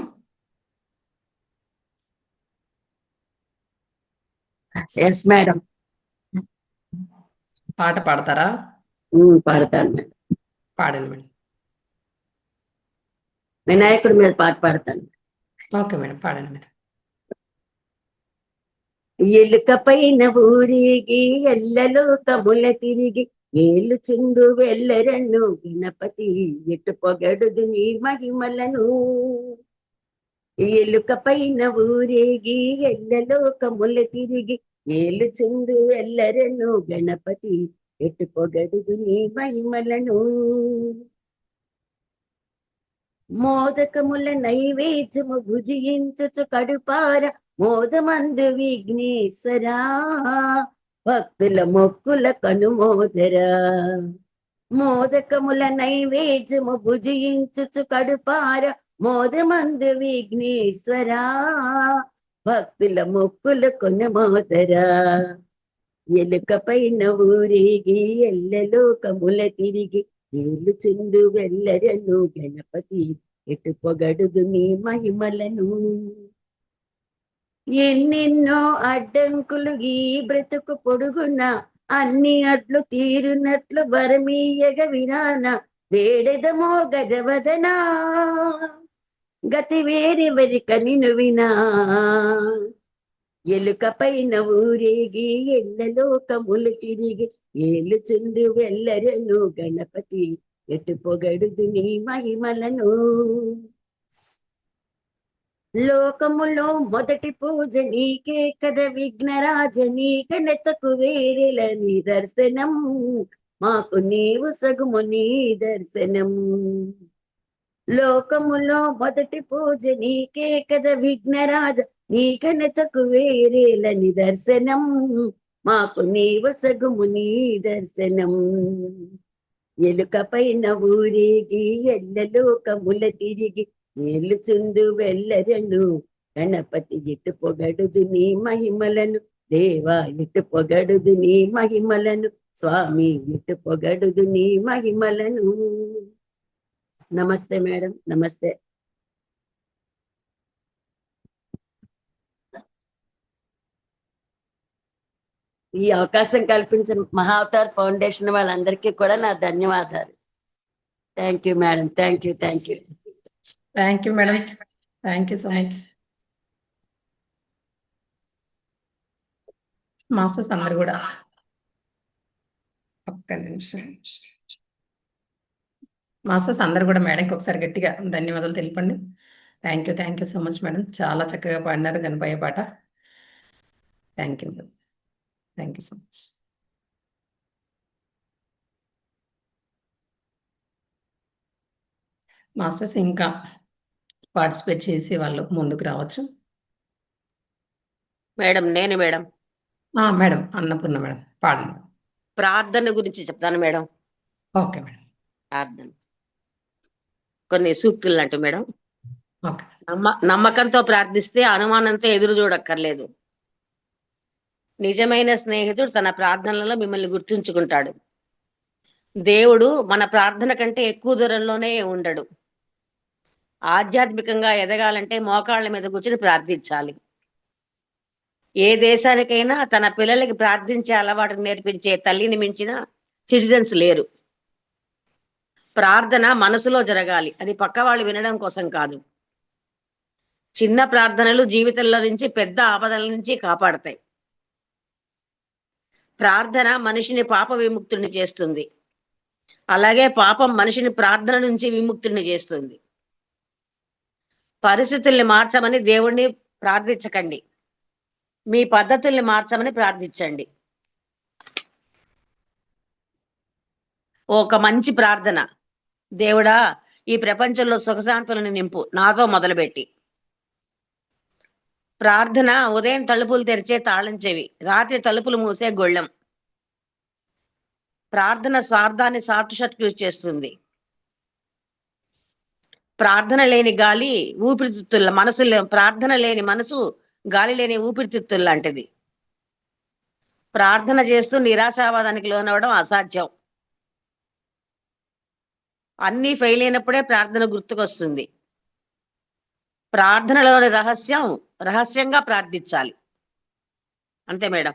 yes madam. పాట పాడతారా? పాడతాను మేడం. పాడండి మేడం. వినాయకుడి మీద పాట పాడతాను. ఓకే మేడం, పాడండి మేడం. ఎలుక పైన ఊరిగి ఎల్లలోకముల తిరిగి ఏలు చిందు వెళ్ళరన్ను గణపతి ఎటు పొగడుదు నీ మహిమలను. ఎలుక పైన ఊరేగి ఎల్లలోకముల తిరిగి ఏలు చిందు వెళ్ళరన్ను గణపతి ఎటు పొగడుదు నీ మహిమలను. మోదకముల నైవేద్యము భుజించుచు కడుపార మోదమందు విఘ్నేశ్వరా భక్తుల మొక్కుల కనుమోదరా. మోదకముల నైవేద్యము భుజించుచు కడుపార మోదమందు విఘ్నేశ్వరా భక్తుల మొక్కుల కొనుమోదరా. ఎలుక పైన ఊరేగి ఎల్లలోకముల తిరిగి ఏలు చిందు వెళ్ళరను గణపతి ఎటు పొగడుదు నీ మహిమలను. ఎన్నెన్నో అడ్డంకులు ఈ బ్రతుకు పొడుగున అన్ని అట్లు తీరునట్లు వరమీయగ విరాన వేడెదమో గజవదనా గతి వేరెవరిక నిను వినా. ఎలుక పైన ఊరేగి ఎల్లలోకములు తిరిగి ఏలు చిందు వెళ్ళరను గణపతి ఎటు పొగడుదు నీ మహిమలను. లోకములో మొదటి పూజ నీకే కద విఘ్నరాజ నీ ఘనతకు వేరెల నిదర్శనం మాకు నీవు సగుము నీ దర్శనం. లోకములో మొదటి పూజ నీకే కద విఘ్నరాజ నీ ఘనతకు వేరేల నిదర్శనం మాకు నీవు సగుము నీ దర్శనం. ఎలుక పైన ఊరేగి ఎల్లలోకముల తిరిగి ఏలు చుందు వెళ్ళరను గణపతి ఎటు పొగడుదు నీ మహిమలను. దేవా ఎటు పొగడుదు నీ మహిమలను. స్వామి ఎటు పొగడుదు నీ మహిమలను. నమస్తే మేడం, నమస్తే. ఈ అవకాశం కల్పించిన మహావతార్ ఫౌండేషన్ వాళ్ళందరికీ కూడా నా ధన్యవాదాలు. Thank you madam, thank you. Thank you madam, thank you so much. Masters అందరు కూడా ఒక్క నిమిషం. మాస్టర్స్ అందరు కూడా మేడంకి ఒకసారి గట్టిగా ధన్యవాదాలు తెలపండి. Thank you so much madam. చాలా చక్కగా పాడినారు గణపయ్య పాట. Thank you so much. Masters ఇంకా పార్టిసిపేట్ చేసి వాళ్ళు ముందుకు రావచ్చు. మేడం నేను మేడం మేడం అన్నపూర్ణ మేడం పాడండి. ప్రార్థన గురించి చెప్తాను మేడం. Okay madam. ప్రార్థన కొన్ని సూక్తులు అంటూ మేడం. ఓకే. నమ్మకంతో ప్రార్థిస్తే అనుమానంతో ఎదురు చూడక్కర్లేదు. నిజమైన స్నేహితుడు తన ప్రార్థనలలో మిమ్మల్ని గుర్తుంచుకుంటాడు. దేవుడు మన ప్రార్థన కంటే ఎక్కువ దూరంలోనే ఉండడు. ఆధ్యాత్మికంగా ఎదగాలంటే మోకాళ్ళ మీద కూర్చొని ప్రార్థించాలి. ఏ దేశానికైనా తన పిల్లలకి ప్రార్థించే అలవాటు నేర్పించే తల్లిని మించిన సిటిజన్స్ లేరు. ప్రార్థన మనసులో జరగాలి, అది పక్క వాళ్ళు వినడం కోసం కాదు. చిన్న ప్రార్థనలు జీవితంలో నుంచి పెద్ద ఆపదల నుంచి కాపాడతాయి. ప్రార్థన మనిషిని పాప విముక్తుడిని చేస్తుంది. అలాగే పాపం మనిషిని ప్రార్థన నుంచి విముక్తుడిని చేస్తుంది. పరిస్థితుల్ని మార్చమని దేవుణ్ణి ప్రార్థించకండి, మీ పద్ధతుల్ని మార్చమని ప్రార్థించండి. ఒక మంచి ప్రార్థన, దేవుడా ఈ ప్రపంచంలో సుఖశాంతులను నింపు, నాతో మొదలుపెట్టి. ప్రార్థన ఉదయం తలుపులు తెరిచే తాళం చెవి, రాత్రి తలుపులు మూసే గొళ్ళెం. ప్రార్థన స్వార్థాన్ని సాఫ్ట్ సర్క్యూట్ చేస్తుంది. ప్రార్థన లేని గాలి ఊపిరితిత్తుల మనసులో, ప్రార్థన లేని మనసు గాలి లేని ఊపిరితిత్తుల లాంటిది. ప్రార్థన చేస్తూ నిరాశావాదానికి లోనవడం అసాధ్యం. అన్నీ ఫెయిల్ అయినప్పుడే ప్రార్థన గుర్తుకొస్తుంది. ప్రార్థనలోని రహస్యంగా ప్రార్థించాలి. అంతే మేడం.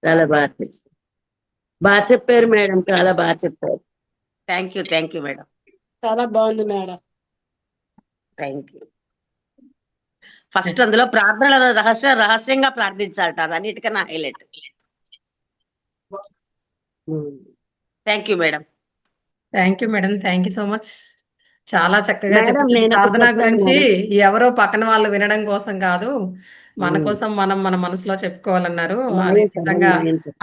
చాలా బాగా చెప్పారు మేడం, చాలా బాగా చెప్పారు. Thank you madam. చాలా బాగుంది మేడం. Thank you. ఫస్ట్ అందులో ప్రార్థనలో రహస్యంగా ప్రార్థించాలట, అది అన్నిటికన్నా highlight. Thank you madam. Thank you madam, thank you so much. చాలా చక్కగా మేడం, చెప్పారు. నేను ఒకటి ప్రార్థన చెప్తాను గురించి మేడం. ఎవరో పక్కన వాళ్ళు వినడం కోసం కాదు, మన కోసం మనం మన మనసులో చెప్పుకోవాలన్నారు. అది నిజంగా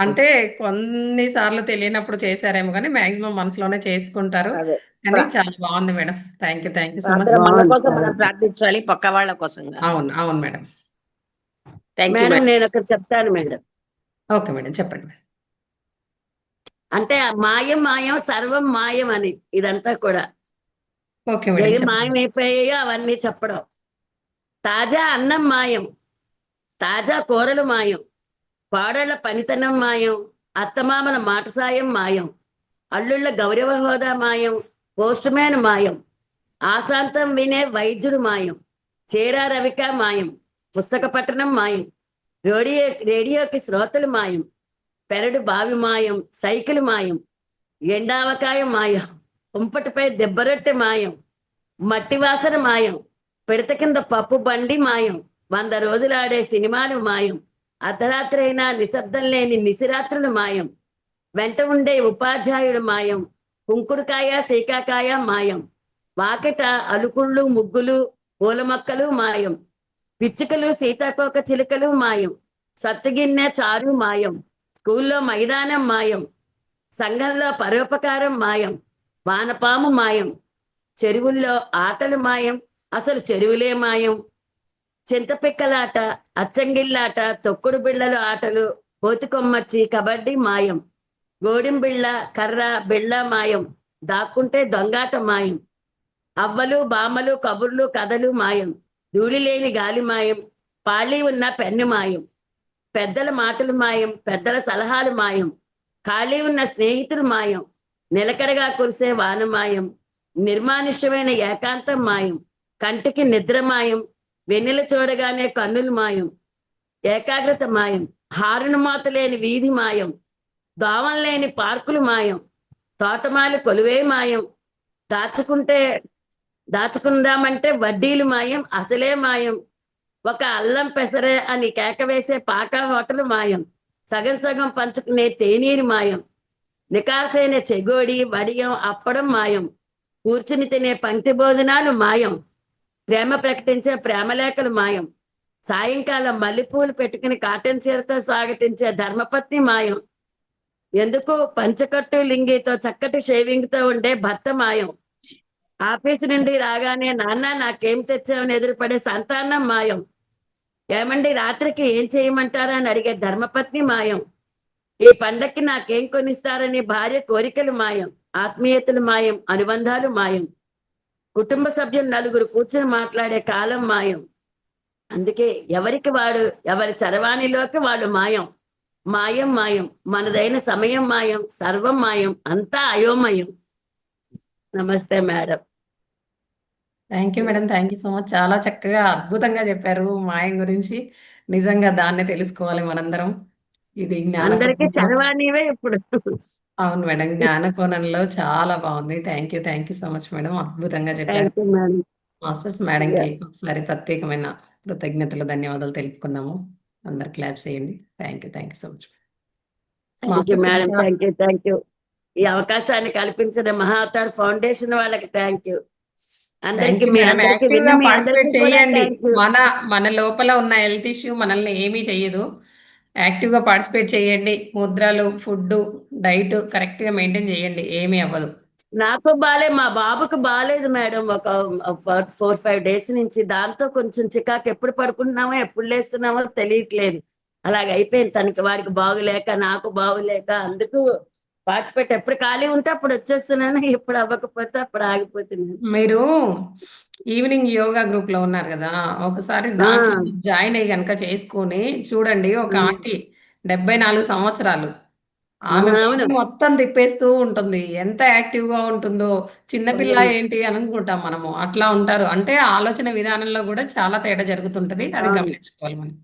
అంటే కొన్నిసార్లు తెలియనప్పుడు చేశారేమో కానీ మాక్సిమం మనసులోనే చేసుకుంటారు. అదే కానీ చాలా బాగుంది madam. Thank you so much. ప్రార్థన మన బాగుంది, కోసం చాలా మనం ప్రార్థించాలి, పక్క వాళ్ళ కోసం కాదు. అవును అవును madam. Thank you madam, madam. నేను ఒకటి చెప్తాను మేడం. ఓకే మేడం, చెప్పండి మేడం. అంటే మాయం సర్వం మాయం అని, ఇదంతా కూడా ఓకే మేడం, ఏవి చెప్పండి. మాయమైపోయాయో అవన్నీ చెప్పడం. తాజా అన్నం మాయం, తాజా కూరలు మాయం, పాడోళ్ల పనితనం మాయం, అత్తమామల మాట సాయం మాయం, అల్లుళ్ళ గౌరవ హోదా మాయం, పోస్ట్ మ్యాన్ మాయం, ఆశాంతం వినే వైద్యుడు మాయం, చీరా రవిక మాయం, పుస్తక పట్టణం మాయం, రేడియోకి శ్రోతలు మాయం, పెరడు బావి మాయం, సైకిల్ మాయం, ఎండావకాయ మాయం, కుంపటిపై దెబ్బరొట్టె మాయం, మట్టి వాసన మాయం, పిడత కింద పప్పు బండి మాయం, 100 రోజులు ఆడే సినిమాలు మాయం, అర్ధరాత్రి అయినా నిశ్శబ్దం లేని నిశిరాత్రులు మాయం, వెంట ఉండే ఉపాధ్యాయుడు మాయం, కుంకుడుకాయ సీకాకాయ మాయం, వాకిట అలుకుళ్ళు ముగ్గులు పూల మొక్కలు మాయం, పిచ్చుకలు సీతాకోక చిలుకలు మాయం, సత్తుగిన్నె చారు మాయం, స్కూల్లో మైదానం మాయం, సంఘంలో పరోపకారం మాయం, వానపాము మాయం, చెరువుల్లో ఆటలు మాయం, అసలు చెరువులే మాయం, చింతపిక్కలాట, అచ్చంగిల్లాట, తొక్కుడు బిళ్ళలు ఆటలు, కోతికొమ్మచ్చి, కబడ్డీ మాయం, గోడిం బిళ్ళ, కర్ర బిళ్ళ మాయం, దాక్కుంటే దొంగాట మాయం, అవ్వలు బామ్మలు కబుర్లు కథలు మాయం, ధూళి లేని గాలి మాయం, పాళీ ఉన్న పెన్ను మాయం, పెద్దల మాటలు మాయం, పెద్దల సలహాలు మాయం, ఖాళీ ఉన్న స్నేహితుడు మాయం, నిలకడగా కురిసే వాన మాయం, నిర్మానుష్యమైన ఏకాంతం మాయం, కంటికి నిద్ర మాయం, వెన్నెల చూడగానే కన్నులు మాయం, ఏకాగ్రత మాయం, హారును మోత లేని వీధి మాయం, దోవం లేని పార్కులు మాయం, తోటమాలి కొలువే మాయం, దాచుకుందామంటే వడ్డీలు మాయం, అసలే మాయం, ఒక అల్లం పెసరే అని కేకవేసే పాకా హోటల్ మాయం, సగం సగం పంచుకునే తేనీరు మాయం, నికాసైన చెగోడి వడియం అప్పడం మాయం, కూర్చుని తినే పంక్తి భోజనాలు మాయం, ప్రేమ ప్రకటించే ప్రేమలేఖలు మాయం, సాయంకాలం మల్లెపూలు పెట్టుకుని కాటన్ చీరతో స్వాగతించే ధర్మపత్ని మాయం, ఎందుకు పంచకట్టు లింగితో చక్కటి షేవింగ్తో ఉండే భర్త మాయం, ఆఫీసు నుండి రాగానే నాన్న నాకేం తెచ్చావని ఎదురుపడే సంతానం మాయం, ఏమండి రాత్రికి ఏం చేయమంటారని అడిగే ధర్మపత్ని మాయం, ఈ పండక్కి నాకేం కొనిస్తారని భార్య కోరికలు మాయం, ఆత్మీయతలు మాయం, అనుబంధాలు మాయం, కుటుంబ సభ్యులు 4 కూర్చుని మాట్లాడే కాలం మాయం. అందుకే ఎవరికి వాడు ఎవరి చరవాణిలోకి వాళ్ళు మాయం. మాయం మాయం, మనదైన సమయం మాయం, సర్వం మాయం, అంతా అయోమయం. నమస్తే madam. Thank you madam, thank you so much. చాలా చక్కగా అద్భుతంగా చెప్పారు మాయం గురించి. నిజంగా దాన్నే తెలుసుకోవాలి మనందరం. ఇది అందరికీ జ్ఞానకోణంలో. చదవానివే ఇప్పుడు. అవును మేడం, జ్ఞానకోణంలో చాలా బాగుంది. Thank you so much madam, అద్భుతంగా చెప్పారు. Thank you madam. మాస్టర్స్ మేడంకి ఒకసారి ప్రత్యేకమైన కృతజ్ఞతలు, ధన్యవాదాలు తెలుపుకుందాము. అందరు క్లాప్స్ చేయండి. Thank you so much. Thank you masters madam. ఇంకా థ్యాంక్ యూ. ఈ అవకాశాన్ని కల్పించిన మహావతార్ ఫౌండేషన్ వాళ్ళకి థ్యాంక్ యూ. థ్యాంక్ అందరికి యూ మీ మేడం, అందరికి యాక్టివ్ విన్న గా మీ పార్టిసిపేట్ అందరికీ కూడా చేయండి. Thank you. మన లోపల ఉన్న హెల్త్ ఇష్యూ మనల్ని ఏమీ చెయ్యదు. యాక్టివ్ గా పార్టిసిపేట్ చేయండి. ముద్రలు, ఫుడ్, డైట్ కరెక్ట్ గా మెయింటైన్ చేయండి, ఏమీ అవ్వదు. నాకు మా బాబుకు బాగాలేదు మేడం. ఒక 4-5 డేస్ నుంచి. దాంతో కొంచెం చికాకు, ఎప్పుడు పడుకుంటున్నామో ఎప్పుడు లేస్తున్నామో తెలియట్లేదు. అలాగ అయిపోయింది తనకి. వాడికి బాగులేక, నాకు బాగులేక, అందుకు పార్టిసిపేట్ ఎప్పుడు ఖాళీ ఉంటే అప్పుడు వచ్చేస్తున్నాను, ఎప్పుడు అవ్వకపోతే అప్పుడు ఆగిపోతున్నాను. మీరు ఈవినింగ్ యోగా గ్రూప్ లో ఉన్నారు కదా, ఒకసారి ఆ, దాంట్లో జాయిన్ అయ్యి కనుక చేసుకొని చూడండి. ఒక ఆ, ఆంటీ 74 సంవత్సరాలు, ఆమె అవును. బాడీ మొత్తం తిప్పేస్తూ ఉంటుంది. ఎంత యాక్టివ్ గా ఉంటుందో. చిన్నపిల్ల ఏంటి అని అనుకుంటాం మనము. అట్లా ఉంటారు. అంటే ఆలోచన విధానంలో కూడా చాలా తేడా జరుగుతుంటది. అది అవును. గమనించుకోవాలి మనం.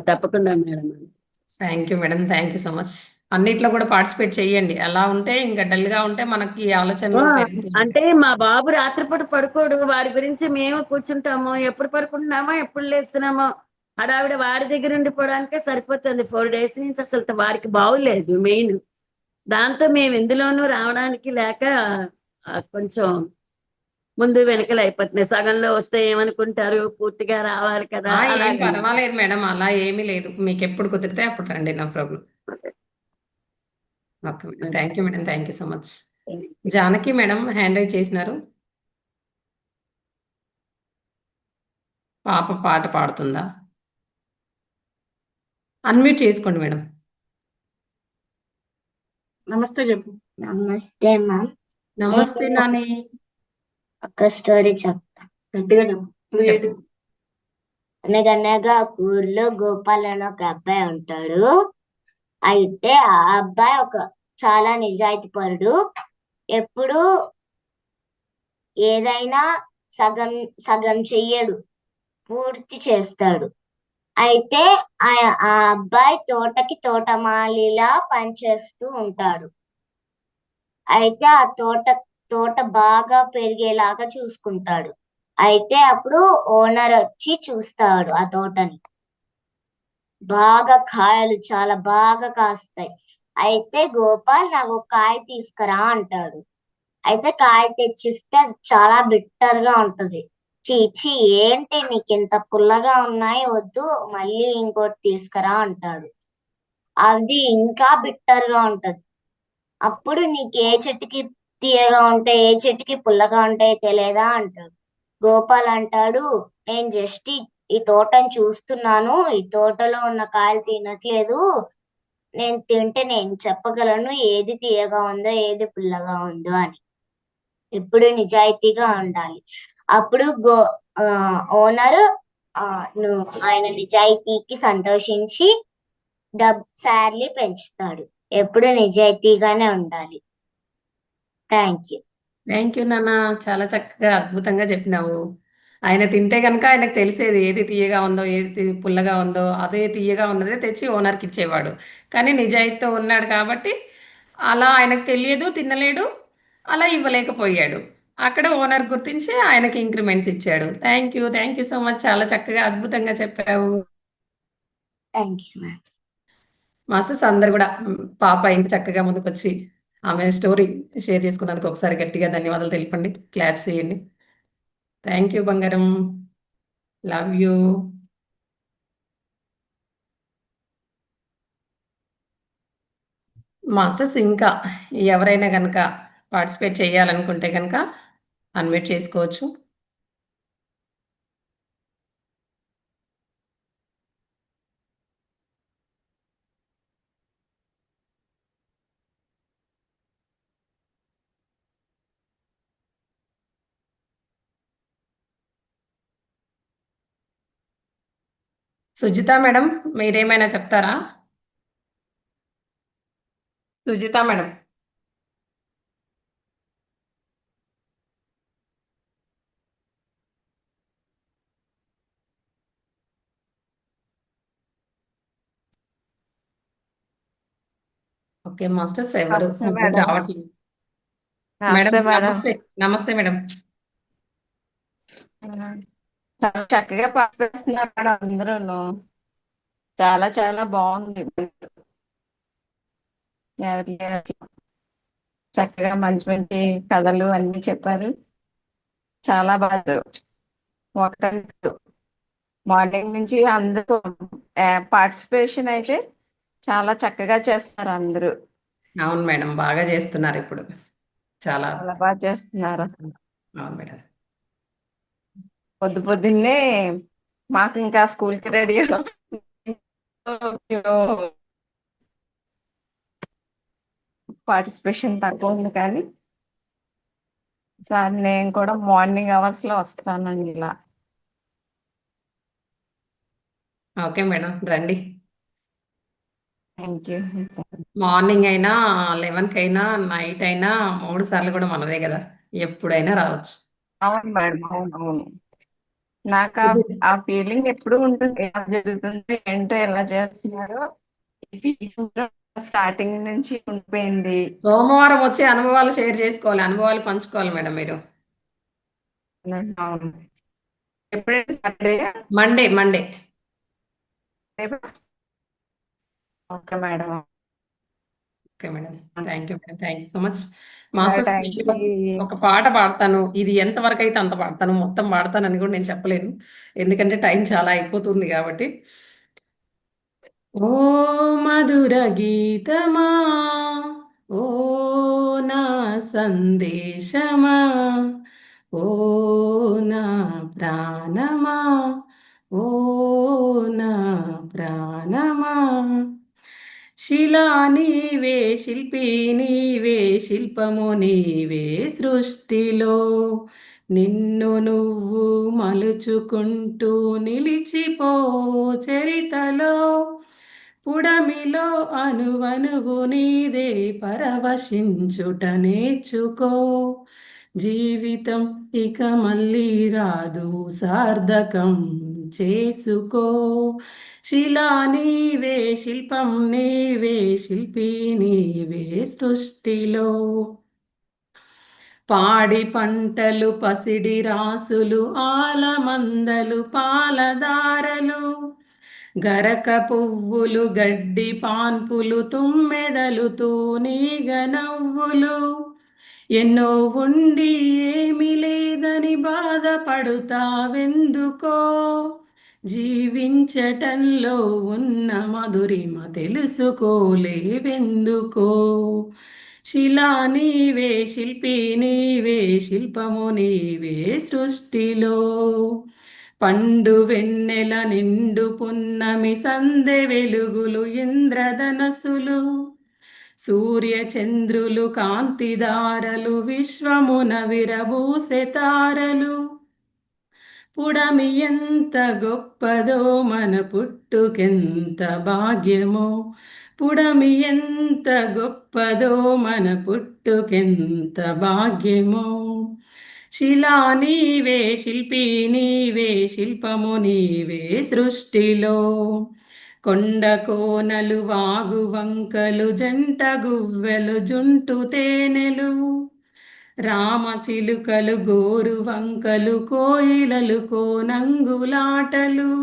తప్పకుండా madam. Thank you madam, thank you so much. అన్నిట్లో కూడా పార్టిసిపేట్ చేయండి. అలా ఉంటే ఇంకా డల్ గా ఉంటే మనకి ఆలోచనలు పెరుగుతూ అంటే ఉంటాయి. మా బాబు రాత్రిపూట పడుకోడు. వాడి గురించి మేము కూర్చుంటాము. ఎప్పుడు పడుకుంటున్నామో ఎప్పుడు లేస్తున్నామో హడావిడ వాడి దగ్గర ఉండిపోవడానికే సరిపోతుంది. 4 డేస్ నుంచి అసలు వాడికి బాగులేదు మెయిన్. దాంతో మేము ఎందులోనూ రావడానికి లేక కొంచెం ముందు వెనకలు అయిపోతున్నాయి. సగంలో వస్తే ఏమనుకుంటారు, పూర్తిగా రావాలి కదా, ఏం అలాగని. పర్వాలేదు మేడం, అలా ఏమీ లేదు. మీకు ఎప్పుడు కుదిరితే అప్పుడు రండి, no problem. Okay madam, thank you madam, thank you so much. Janaki madam hand raise చేసినారు. పాప పాట పాడుతుందా? అన్మ్యూట్ చేసుకోండి మేడం. నమస్తే చెప్పు. నమస్తే మ్యామ్. నమస్తే నేను నాని. ఒక స్టోరీ చెప్తా. గట్టిగా చెప్పు. చెప్పు. అనగనగా ఊర్లో గోపాల్ అని ఒక అబ్బాయి ఉంటాడు. అయితే ఆ అబ్బాయి చాలా నిజాయితీపరుడు. ఎప్పుడు ఏదైనా సగం సగం చెయ్యడు, పూర్తి చేస్తాడు. అయితే ఆ అబ్బాయి తోటకి తోటమాలిలా పనిచేస్తూ ఉంటాడు. అయితే ఆ తోట బాగా పెరిగేలాగా చూసుకుంటాడు. అయితే అప్పుడు ఓనర్ వచ్చి చూస్తాడు ఆ తోటని. బాగా కాయలు చాలా బాగా కాస్తాయి. అయితే గోపాల్ నాకు ఒక కాయ తీసుకురా అంటాడు. అయితే కాయ తెచ్చిస్తే అది చాలా బిట్టర్ గా ఉంటది. చీచి ఏంటి నీకు ఇంత పుల్లగా ఉన్నాయి, వద్దు, మళ్ళీ ఇంకోటి తీసుకురా అంటాడు. అది ఇంకా బిట్టర్ గా ఉంటది. అప్పుడు నీకు ఏ చెట్టుకి తీయగా ఉంటాయి, ఏ చెట్టుకి పుల్లగా ఉంటాయి తెలియదా అంటాడు. గోపాల్ అంటాడు, నేను జస్ట్ ఈ తోటను చూస్తున్నాను, ఈ తోటలో ఉన్న కాయలు తినట్లేదు. నేను తింటే నేను చెప్పగలను ఏది తీయగా ఉందో ఏది పుల్లగా ఉందో అని. ఇప్పుడు నిజాయితీగా ఉండాలి. అప్పుడు ఓనర్ ఆయన నిజాయితీకి సంతోషించి శాలరీ పెంచుతాడు. ఎప్పుడు నిజాయితీగానే ఉండాలి. Thank you. థ్యాంక్ యూ నాన్న, చాలా చక్కగా అద్భుతంగా చెప్పినావు. ఆయన తింటే కనుక ఆయనకు తెలిసేది ఏది తీయగా ఉందో ఏది పుల్లగా ఉందో. అదే తీయగా ఉన్నదే తెచ్చి ఓనర్కి ఇచ్చేవాడు. కానీ నిజాయితీతో ఉన్నాడు కాబట్టి అలా ఆయనకు తెలియదు, తినలేడు, అలా ఇవ్వలేకపోయాడు. అక్కడ ఓనర్ గుర్తించి ఆయనకి ఇంక్రిమెంట్స్ ఇచ్చాడు. Thank you so much. చాలా చక్కగా అద్భుతంగా చెప్పావు. Thank you ma'am. మాస్టర్స్ అందరు కూడా పాప ఇంత చక్కగా ముందుకొచ్చి ఆమె స్టోరీ షేర్ చేసుకున్నందుకు ఒకసారి గట్టిగా ధన్యవాదాలు తెలపండి. క్లాప్స్ చేయండి. థ్యాంక్ యూ బంగారం, లవ్ యూ. మాస్టర్స్ ఇంకా ఎవరైనా కనుక పార్టిసిపేట్ చేయాలనుకుంటే కనుక అన్మ్యూట్ చేసుకోవచ్చు. సో సుజిత మేడం, మీరేమైనా చెప్తారా? సుజిత మేడం. ఓకే మాస్టర్స్, ఎవరు నమస్తే ముగ్గురు మేడం. రావట్లేదు. మేడం నమస్తే మేడం. నమస్తే. నమస్తే మేడం. చాలా చక్కగా పాస్ చేస్తున్నారు మేడం అందరూను. చాలా చాలా బాగుంది. చక్కగా మంచి మంచి కథలు అన్ని చెప్పారు. చాలా బాగా ఒకటంటూ మార్నింగ్ నుంచి అందరూ పార్టిసిపేషన్ అయితే చాలా చక్కగా చేస్తున్నారు అందరూ. అవును మేడం, బాగా చేస్తున్నారు ఇప్పుడు. చాలా చాలా బాగా చేస్తున్నారు అసలు. అవును మేడం. పొద్దున్నే మాకు ఇంకా స్కూల్కి రెడీ పార్టిసిపేషన్ తక్కువ ఉంది కానీ సార్ నేను కూడా మార్నింగ్ అవర్స్ లో వస్తానండి ఇలా. ఓకే మేడం, రండి. Thank you. మార్నింగ్ అయినా 11కి అయినా నైట్ అయినా 3 సార్లు కూడా మనదే కదా, ఎప్పుడైనా రావచ్చు. అవును మేడం, అవును అవును. నాకు ఆ ఫీలింగ్ ఎప్పుడు ఉంటుంది, ఎలా జరుగుతుంది ఏంటో ఎలా చేస్తున్నారో ఈ ఫీలింగ్ స్టార్టింగ్ నుంచి ఉండిపోయింది. సోమవారం వచ్చి అనుభవాలు షేర్ చేసుకోవాలి, అనుభవాలు పంచుకోవాలి మేడం మీరు. అవును. ఎప్పుడైతే Saturday Monday. Okay madam. Okay madam, thank you madam, thank you so much. Masters, thank నేను ఒక పాట పాడతాను. ఇది ఎంతవరకు అయితే అంత పాడతాను, మొత్తం పాడతానని కూడా నేను చెప్పలేను, ఎందుకంటే టైం చాలా అయిపోతుంది కాబట్టి. ఓ మధుర గీతమా, ఓ నా సందేశమా, ఓ నా ప్రాణమా, ఓ నా ప్రాణమా, శిలా నీవే, శిల్పి నీవే, శిల్పము నీవే సృష్టిలో, నిన్ను నువ్వు మలుచుకుంటూ నిలిచిపో చరితలో, పుడమిలో అనువనువు నీదే, పరవశించుట నేర్చుకో, జీవితం ఇక మళ్ళీ రాదు, సార్థకం చేసుకో, శిలా నీవే, శిల్పం నీవే, శిల్పి నీవే సృష్టిలో, పాడి పంటలు పసిడి రాసులు, ఆలమందలు పాలదారలు, గరక పువ్వులు గడ్డి పాన్పులు, తుమ్మెదలు తూనీగ నవ్వులు, ఎన్నో ఉండి ఏమీ లేదని బాధపడుతావెందుకో, జీవించటంలో ఉన్న మధురిమ తెలుసుకోలేవెందుకో, శిలా నీవే, శిల్పి నీవే, శిల్పము నీవే సృష్టిలో, పండు వెన్నెల నిండు పున్నమి సందె వెలుగులు ఇంద్రధనసులు, సూర్య చంద్రులు కాంతిదారలు, విశ్వమున విరబూసె తారలు, పుడమి ఎంత గొప్పదో మన పుట్టుకెంత భాగ్యమో, పుడమి ఎంత గొప్పదో మన పుట్టుకెంత భాగ్యమో, శిలా నీవే, శిల్పి నీవే, శిల్పము నీవే సృష్టిలో, కొండ కోనలు వాగు వంకలు, జంట గువ్వెలు జుంటు తేనెలు, రామ చిలుకలు గోరు వంకలు, కోయిలలు కోనంగులాటలు,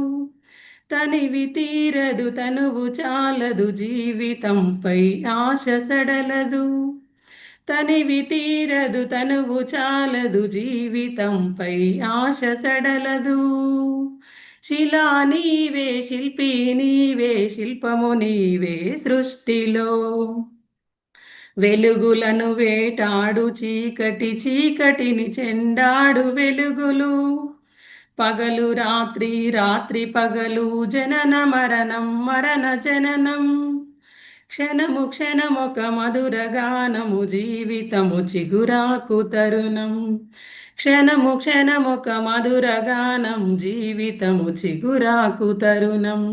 తనివి తీరదు తనువు చాలదు, జీవితంపై ఆశ సడలదు, తనివి తీరదు తనువు చాలదు, జీవితంపై ఆశ సడలదు, శిలా నీవే, శిల్పి నీవే, శిల్పము నీవే సృష్టిలో, వెలుగులను వేటాడు చీకటి, చీకటిని చెండాడు వెలుగులు, పగలు రాత్రి, రాత్రి పగలు, జనన మరణం, మరణ జననం, క్షణము క్షణమొక మధుర గానము, జీవితము చిగురాకు తరుణం, క్షణము క్షణమొక మధురగానం జీవితము చిగురాకు తరుణం.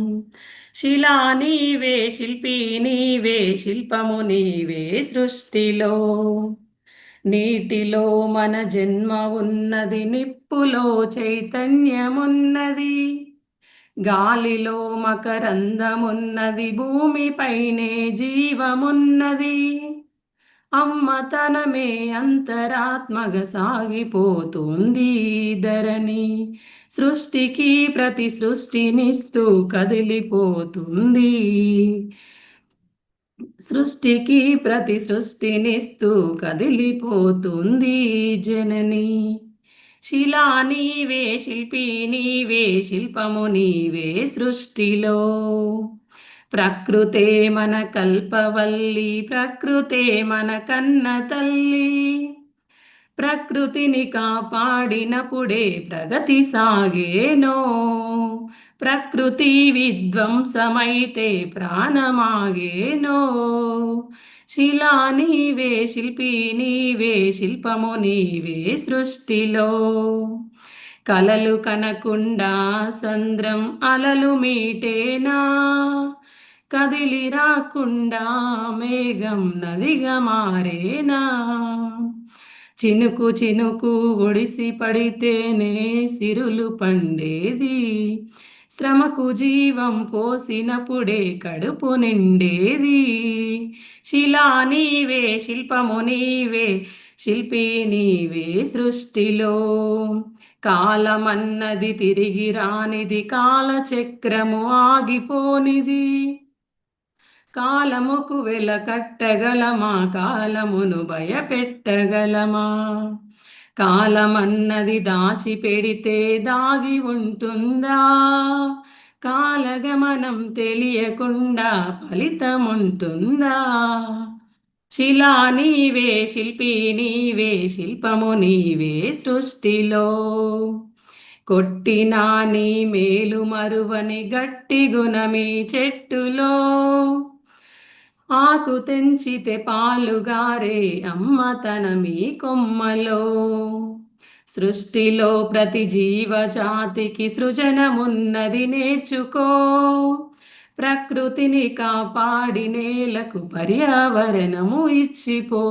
శిలా నీవే శిల్పి నీవే శిల్పము నీవే సృష్టిలో. నీటిలో మన జన్మ ఉన్నది, నిప్పులో చైతన్యమున్నది, గాలిలో మకరందమున్నది, భూమిపైనే జీవమున్నది. అమ్మతనమే అంతరాత్మగా సాగిపోతుంది ధరణి, సృష్టికి ప్రతి సృష్టినిస్తూ కదిలిపోతుంది. సృష్టికి ప్రతి సృష్టినిస్తూ కదిలిపోతుంది జనని. శిలా నీవే శిల్పి నీవే శిల్పము నీవే సృష్టిలో. ప్రకృతే మన కల్పవల్లి, ప్రకృతే మన కన్న తల్లి. ప్రకృతిని కాపాడినప్పుడే ప్రగతి సాగేనో. ప్రకృతి విధ్వంసమైతే ప్రాణమాగేనో. శిలా నీవే శిల్పి నీవే శిల్పము నీవే సృష్టిలో. కలలు కనకుండా సంద్రం అలలు మీటేనా, కదిలి రాకుండా మేఘం నదిగా మారేనా. చినుకు చినుకు ఒడిసి పడితేనే సిరులు పండేది, శ్రమకు జీవం పోసినప్పుడే కడుపు నిండేది. శిలా నీవే శిల్పము నీవే శిల్పి నీవే సృష్టిలో. కాలమన్నది తిరిగి రానిది, కాలచక్రము ఆగిపోనిది. కాలముకు వెల కట్టగలమా, కాలమును భయపెట్టగలమా. కాలమన్నది దాచి పెడితే దాగి ఉంటుందా, కాలగమనం తెలియకుండా ఫలితముంటుందా. శిలా నీవే శిల్పి నీవే శిల్పము నీవే సృష్టిలో. కొట్టినా నీ మేలు మరువని గట్టి గుణమీ చెట్టులో. ఆకు తెంచితే పాలుగారే అమ్మతనమీ కొమ్మలో. సృష్టిలో ప్రతి జీవజాతికి సృజనమున్నది, నేర్చుకో. ప్రకృతిని కాపాడి నేలకు పర్యావరణము ఇచ్చిపో.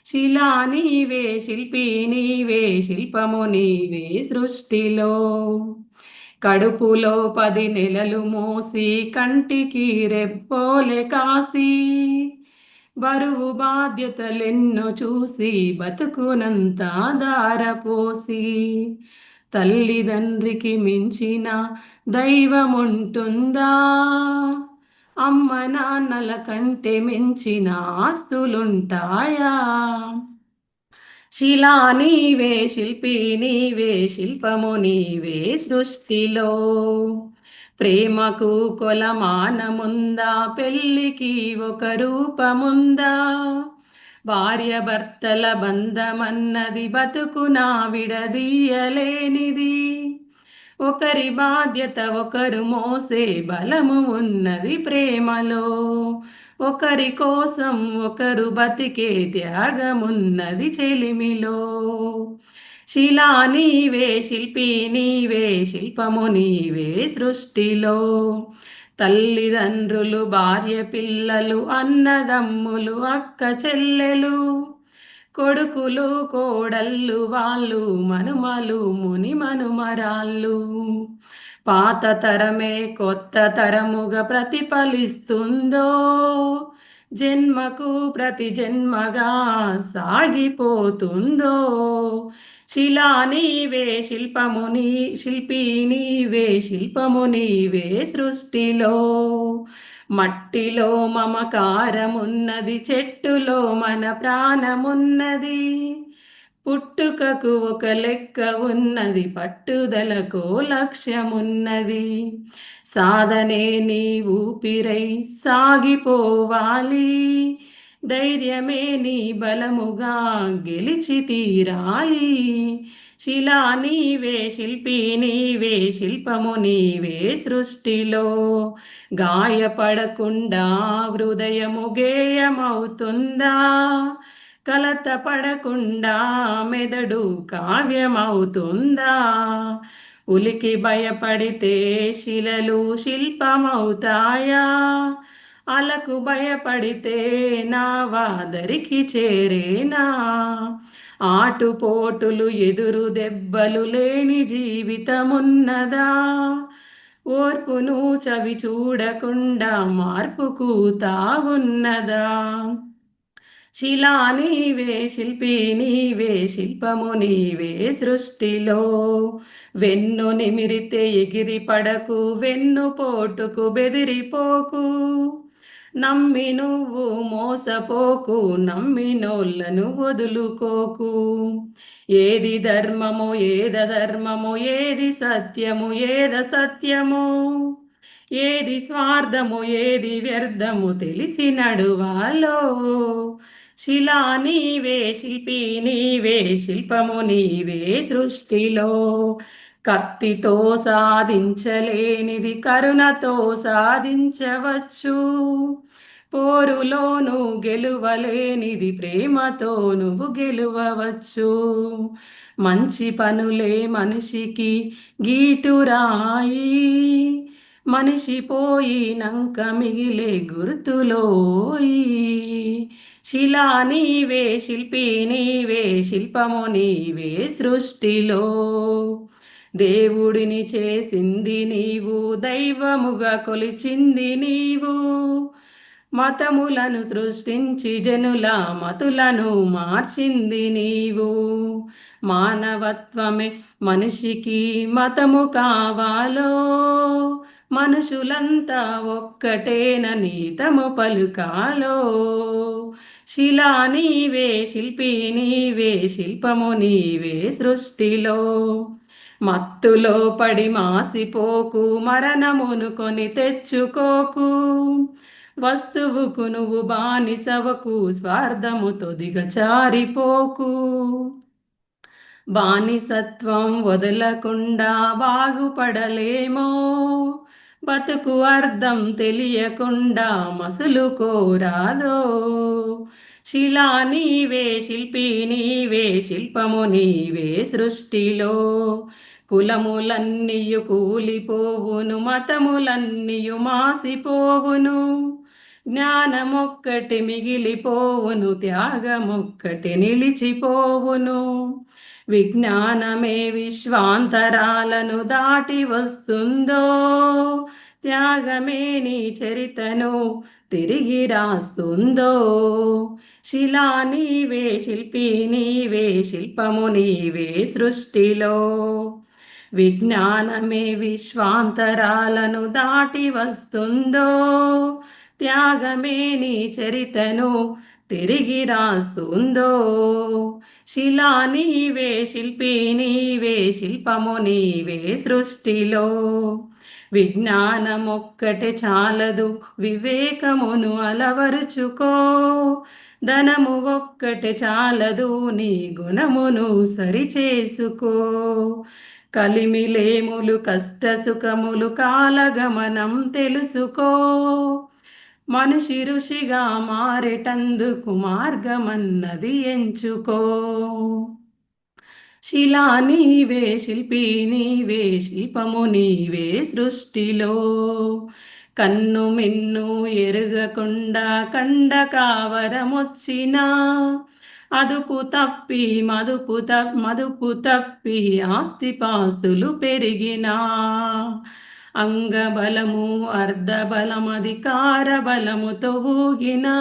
శిలా నీవే శిల్పి నీవే శిల్పము నీవే సృష్టిలో. కడుపులో 10 నెలలు మోసి కంటికి రెప్పోలే కాసి, బరువు బాధ్యతలెన్నో చూసి బతుకునంతా దారపోసి. తల్లిదండ్రికి మించిన దైవముంటుందా, అమ్మ నాన్నల కంటే మించిన ఆస్తులుంటాయా. శిలా నీవే శిల్పి నీవే శిల్పము నీవే సృష్టిలో. ప్రేమకు కొలమానముందా, పెళ్ళికి ఒక రూపముందా. భార్య భర్తల బంధమన్నది బతుకునా విడదీయలేనిది. ఒకరి బాధ్యత ఒకరు మోసే బలము ఉన్నది ప్రేమలో. ఒకరి కోసం ఒకరు బతికే త్యాగమున్నది చెలిమిలో. శిలా నీవే శిల్పి నీవే శిల్పము నీవే సృష్టిలో. తల్లిదండ్రులు భార్య పిల్లలు అన్నదమ్ములు అక్క చెల్లెలు, కొడుకులు కోడళ్ళు వాళ్ళు మనుమలు ముని మనుమరాళ్ళు. పాత తరమే కొత్త తరముగా ప్రతిఫలిస్తుందో, జన్మకు ప్రతి జన్మగా సాగిపోతుందో. శిలా నీవే శిల్పము శిల్పి నీవే శిల్పము నీవే సృష్టిలో. మట్టిలో మమకారమున్నది, చెట్టులో మన ప్రాణమున్నది. పుట్టుకకు ఒక లెక్క ఉన్నది, పట్టుదలకు లక్ష్యమున్నది. సాధనే నీ ఊపిరై సాగిపోవాలి, ధైర్యమే నీ బలముగా గెలిచి తీరాలి. శిలా నీవే శిల్పి నీవే శిల్పము నీవే సృష్టిలో. గాయపడకుండా హృదయము గేయమవుతుందా, కలత పడకుండా మెదడు కావ్యమవుతుందా? ఉలికి భయపడితే శిలలు శిల్పమవుతాయా? అలకు భయపడితే నావాదరికి చేరేనా? ఆటుపోటులు ఎదురు దెబ్బలు లేని జీవితమున్నదా? ఓర్పును చవి చూడకుండా మార్పుకు తావున్నదా? శిలా నీవే, శిల్పి నీవే, శిల్పము నీవే సృష్టిలో. వెన్ను నిమిరితే ఎగిరి పడకు, వెన్ను పోటుకు బెదిరిపోకు. నమ్మి నువ్వు మోసపోకు, నమ్మినోళ్ళను వదులుకోకు. ఏది ధర్మము ఏదధర్మము, ఏది సత్యము ఏదసత్యము, ఏది స్వార్థము ఏది వ్యర్థము తెలిసి నడువాలో. శిలా నీవే, శిల్పి నీవే, శిల్పము నీవే సృష్టిలో. కత్తితో సాధించలేనిది కరుణతో సాధించవచ్చు. పోరులోను గెలువలేనిది ప్రేమతో నువ్వు గెలువవచ్చు. మంచి పనులే మనిషికి గీటురాయి, మనిషి పోయినంక మిగిలే గుర్తులోయి. శిలా నీవే, శిల్పి నీవే, శిల్పము నీవే సృష్టిలో. దేవుడిని చేసింది నీవు, దైవముగా కొలిచింది నీవు. మతములను సృష్టించి జనుల మతులను మార్చింది నీవు. మానవత్వమే మనిషికి మతము కావాలో, మనుషులంతా ఒక్కటేనని తము పలుకాలో. శిలా నీవే, శిల్పి నీవే, శిల్పము నీవే సృష్టిలో. మత్తులో పడి మాసిపోకు, మరణమును కొని తెచ్చుకోకు. వస్తువుకు నువ్వు బానిసవకు, స్వార్థముతో దిగచారిపోకు. బానిసత్వం వదలకుండా బాగుపడలేమో, బతుకు అర్థం తెలియకుండా మసులుకోరాదో. శిలా నీవే, శిల్పి నీవే, శిల్పము నీవే సృష్టిలో. కులములన్నీయు కూలిపోవును, మతములన్నీయు మాసిపోవును. జ్ఞానమొక్కటి మిగిలిపోవును, త్యాగమొక్కటి నిలిచిపోవును. విజ్ఞానమే విశ్వాంతరాలను దాటి వస్తుందో, త్యాగమే నీ చరితను తిరిగి రాస్తుందో. శిలా నీవే, శిల్పి నీవే, శిల్పము నీవే సృష్టిలో. విజ్ఞానమే విశ్వాంతరాలను దాటి వస్తుందో, త్యాగమే నీ చరితను తిరిగి రాస్తుందో. శిలా నీవే, శిల్పి నీవే, శిల్పము నీవే సృష్టిలో. విజ్ఞానమొక్కటే చాలదు, వివేకమును అలవరుచుకో. ధనము ఒక్కటే చాలదు, నీ గుణమును సరిచేసుకో. కలిమిలేములు కష్ట సుఖములు కాలగమనం తెలుసుకో. మనిషి ఋషిగా మారేటందుకు మార్గమన్నది ఎంచుకో. శిలా నీవే, శిల్పి నీవే, శిల్పము నీవే సృష్టిలో. కన్ను మిన్ను ఎరుగకుండా కండ కావరమొచ్చినా, అదుపు తప్పి మదుపు తప్పి ఆస్తిపాస్తులు పెరిగినా. అంగబలము అర్ధబలం అధికార బలముతో ఊగినా.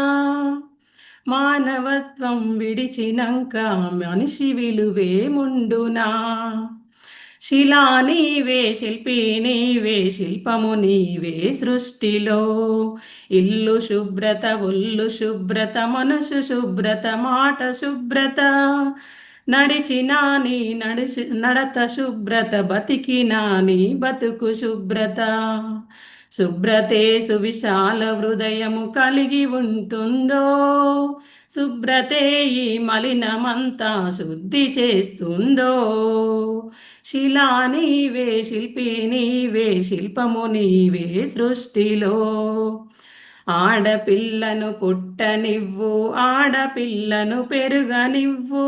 మానవత్వం విడిచినంక మనిషి విలువేముండునా. శిలా నీవే, శిల్పి నీవే, శిల్పము నీవే సృష్టిలో. ఇల్లు శుభ్రత ఒళ్ళు శుభ్రత, మనసు శుభ్రత మాట శుభ్రత. నడిచినా నీ నడత శుభ్రత, బతికినా నీ బతుకు శుభ్రత. శుభ్రతే సువిశాల హృదయము కలిగి ఉంటుందో, శుభ్రతే ఈ మలినమంతా శుద్ధి చేస్తుందో. శిలా నీవే, శిల్పి నీవే, శిల్పము నీవే సృష్టిలో. ఆడపిల్లను పుట్టనివ్వు, ఆడపిల్లను పెరుగనివ్వు,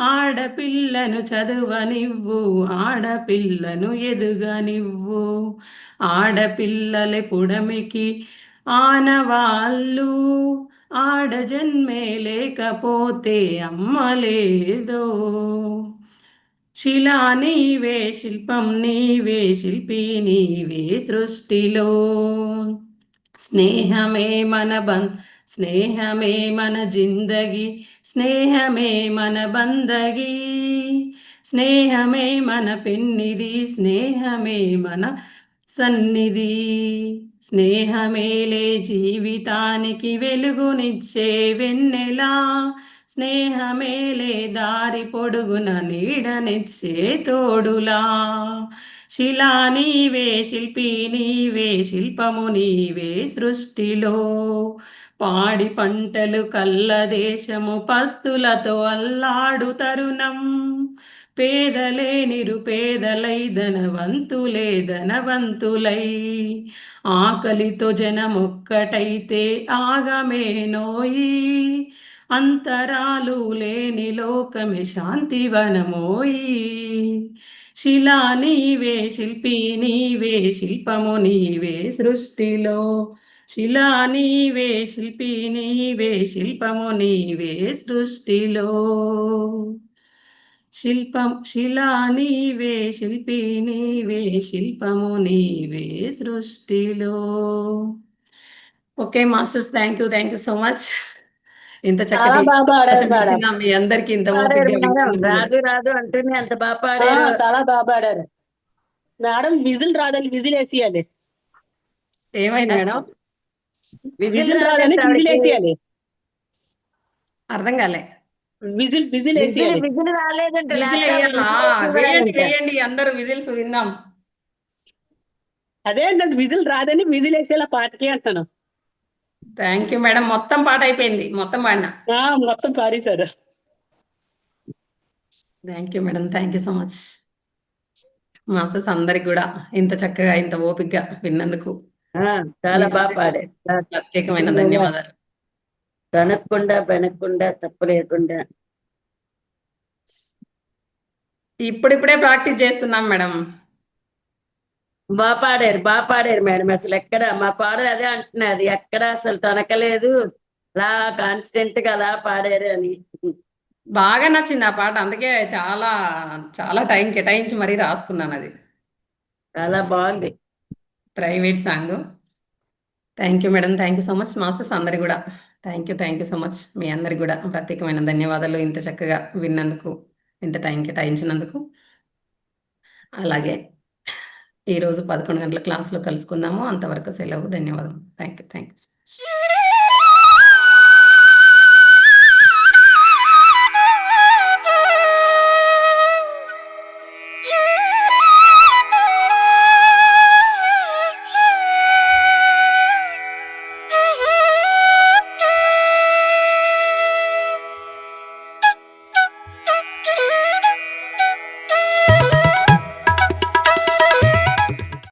ఆడపిల్లను చదువనివ్వు, ఆడపిల్లను ఎదుగనివ్వు. ఆడపిల్లలే పుడమికి ఆనవాళ్ళు, ఆడజన్మే లేకపోతే అమ్మ లేదో. శిలా నీవే, శిల్పం నీవే, శిల్పి నీవే సృష్టిలో. స్నేహమే స్నేహమే మన జిందగి, స్నేహమే మన బందగి, స్నేహమే మన పెన్నిది, స్నేహమే మన సన్నిధి. స్నేహమేలే జీవితానికి వెలుగునిచ్చే వెన్నెలా, స్నేహమేలే దారి పొడుగున నీడనిచ్చే తోడులా. శిలా నీవే, శిల్పి నీవే, శిల్పము నీవే సృష్టిలో. పాడి పంటలు కల్ల దేశము, పస్తులతో అల్లాడు తరుణం. పేదలే నిరుపేదలై, ధనవంతులే ధనవంతులై, ఆకలితో జనమొక్కటైతే ఆగమేనోయి. అంతరాలు లేని లోకమే శాంతివనమోయి. శిలా నీవే, శిల్పి నీవే, శిల్పము నీవే సృష్టిలో. శిలా నీవే, శిల్పి నీవే, శిల్పము నీవే సృష్టిలో. శిలా నీవే, శిల్పి నీవే, శిల్పము నీవే సృష్టిలో. Okay masters, thank you so much. ఇంత చాలా చక్కటి బాగా పాడారు అవకాశం మేడం. ఇచ్చిన మీ అందరికి ఇంత పాడారు ఓపికగా మేడం, విన్నందుకు కూడా. రాదు రాదు అంటూనే అంత బాగా ఆ, పాడారు. చాలా బాగా పాడారు మేడం. విజిల్ రాదని విజిల్ వేసేయాలి. ఏమైంది మేడం? విజిల్ విజిల్ రాదని రాదంటే విజిల్ ఆవిడకి వేసేయాలి. అర్థం కాలే. విజిల్ విజిల్ వేసేయాలి. విజిల్ రాలేదంటే విజిల్ ల్యాప్టాప్ వేయాలా? విజిల్ వేయండి వేసేవారంట. వేయండి, అందరూ విజిల్స్ విందాం. అదే అంటే విజిల్ రాదని విజిల్ వేసేలా పాటకి అంటాను. థ్యాంక్ యూ మేడం, మొత్తం పాట అయిపోయింది, మొత్తం పాడిన. మొత్తం పారేశారు. Thank you madam, thank you so much. Masters అందరికి కూడా ఇంత చక్కగా ఇంత ఓపికగా విన్నందుకు చాలా మీ బాగా అందరికీ పాడారు. ప్రత్యేకమైన ధన్యవాదాలు. తనకుండా బెనకుండా తప్పు లేకుండా. ఇప్పుడిప్పుడే ప్రాక్టీస్ చేస్తున్నాం మేడం. బాగా పాడారు మేడం. అసలు ఎక్కడ మా పాడలు అదే అంటున్నది, ఎక్కడ అసలు తనకలేదు, అలా కాన్స్టెంట్ గా అలా పాడారు అని. బాగా నచ్చింది ఆ పాట, అందుకే చాలా చాలా టైం కేటాయించి మరీ రాసుకున్నాను. అది చాలా బాగుంది. Private song. Thank you madam, thank you so much. Masters అందరి కూడా థ్యాంక్ యూ సో మచ్. మీ అందరికి కూడా ప్రత్యేకమైన ధన్యవాదాలు, ఇంత చక్కగా విన్నందుకు, ఇంత టైం కేటాయించినందుకు. అలాగే ఈరోజు 11 గంటల క్లాస్లో కలుసుకుందాము. అంతవరకు సెలవు. ధన్యవాదం. Thank you so much.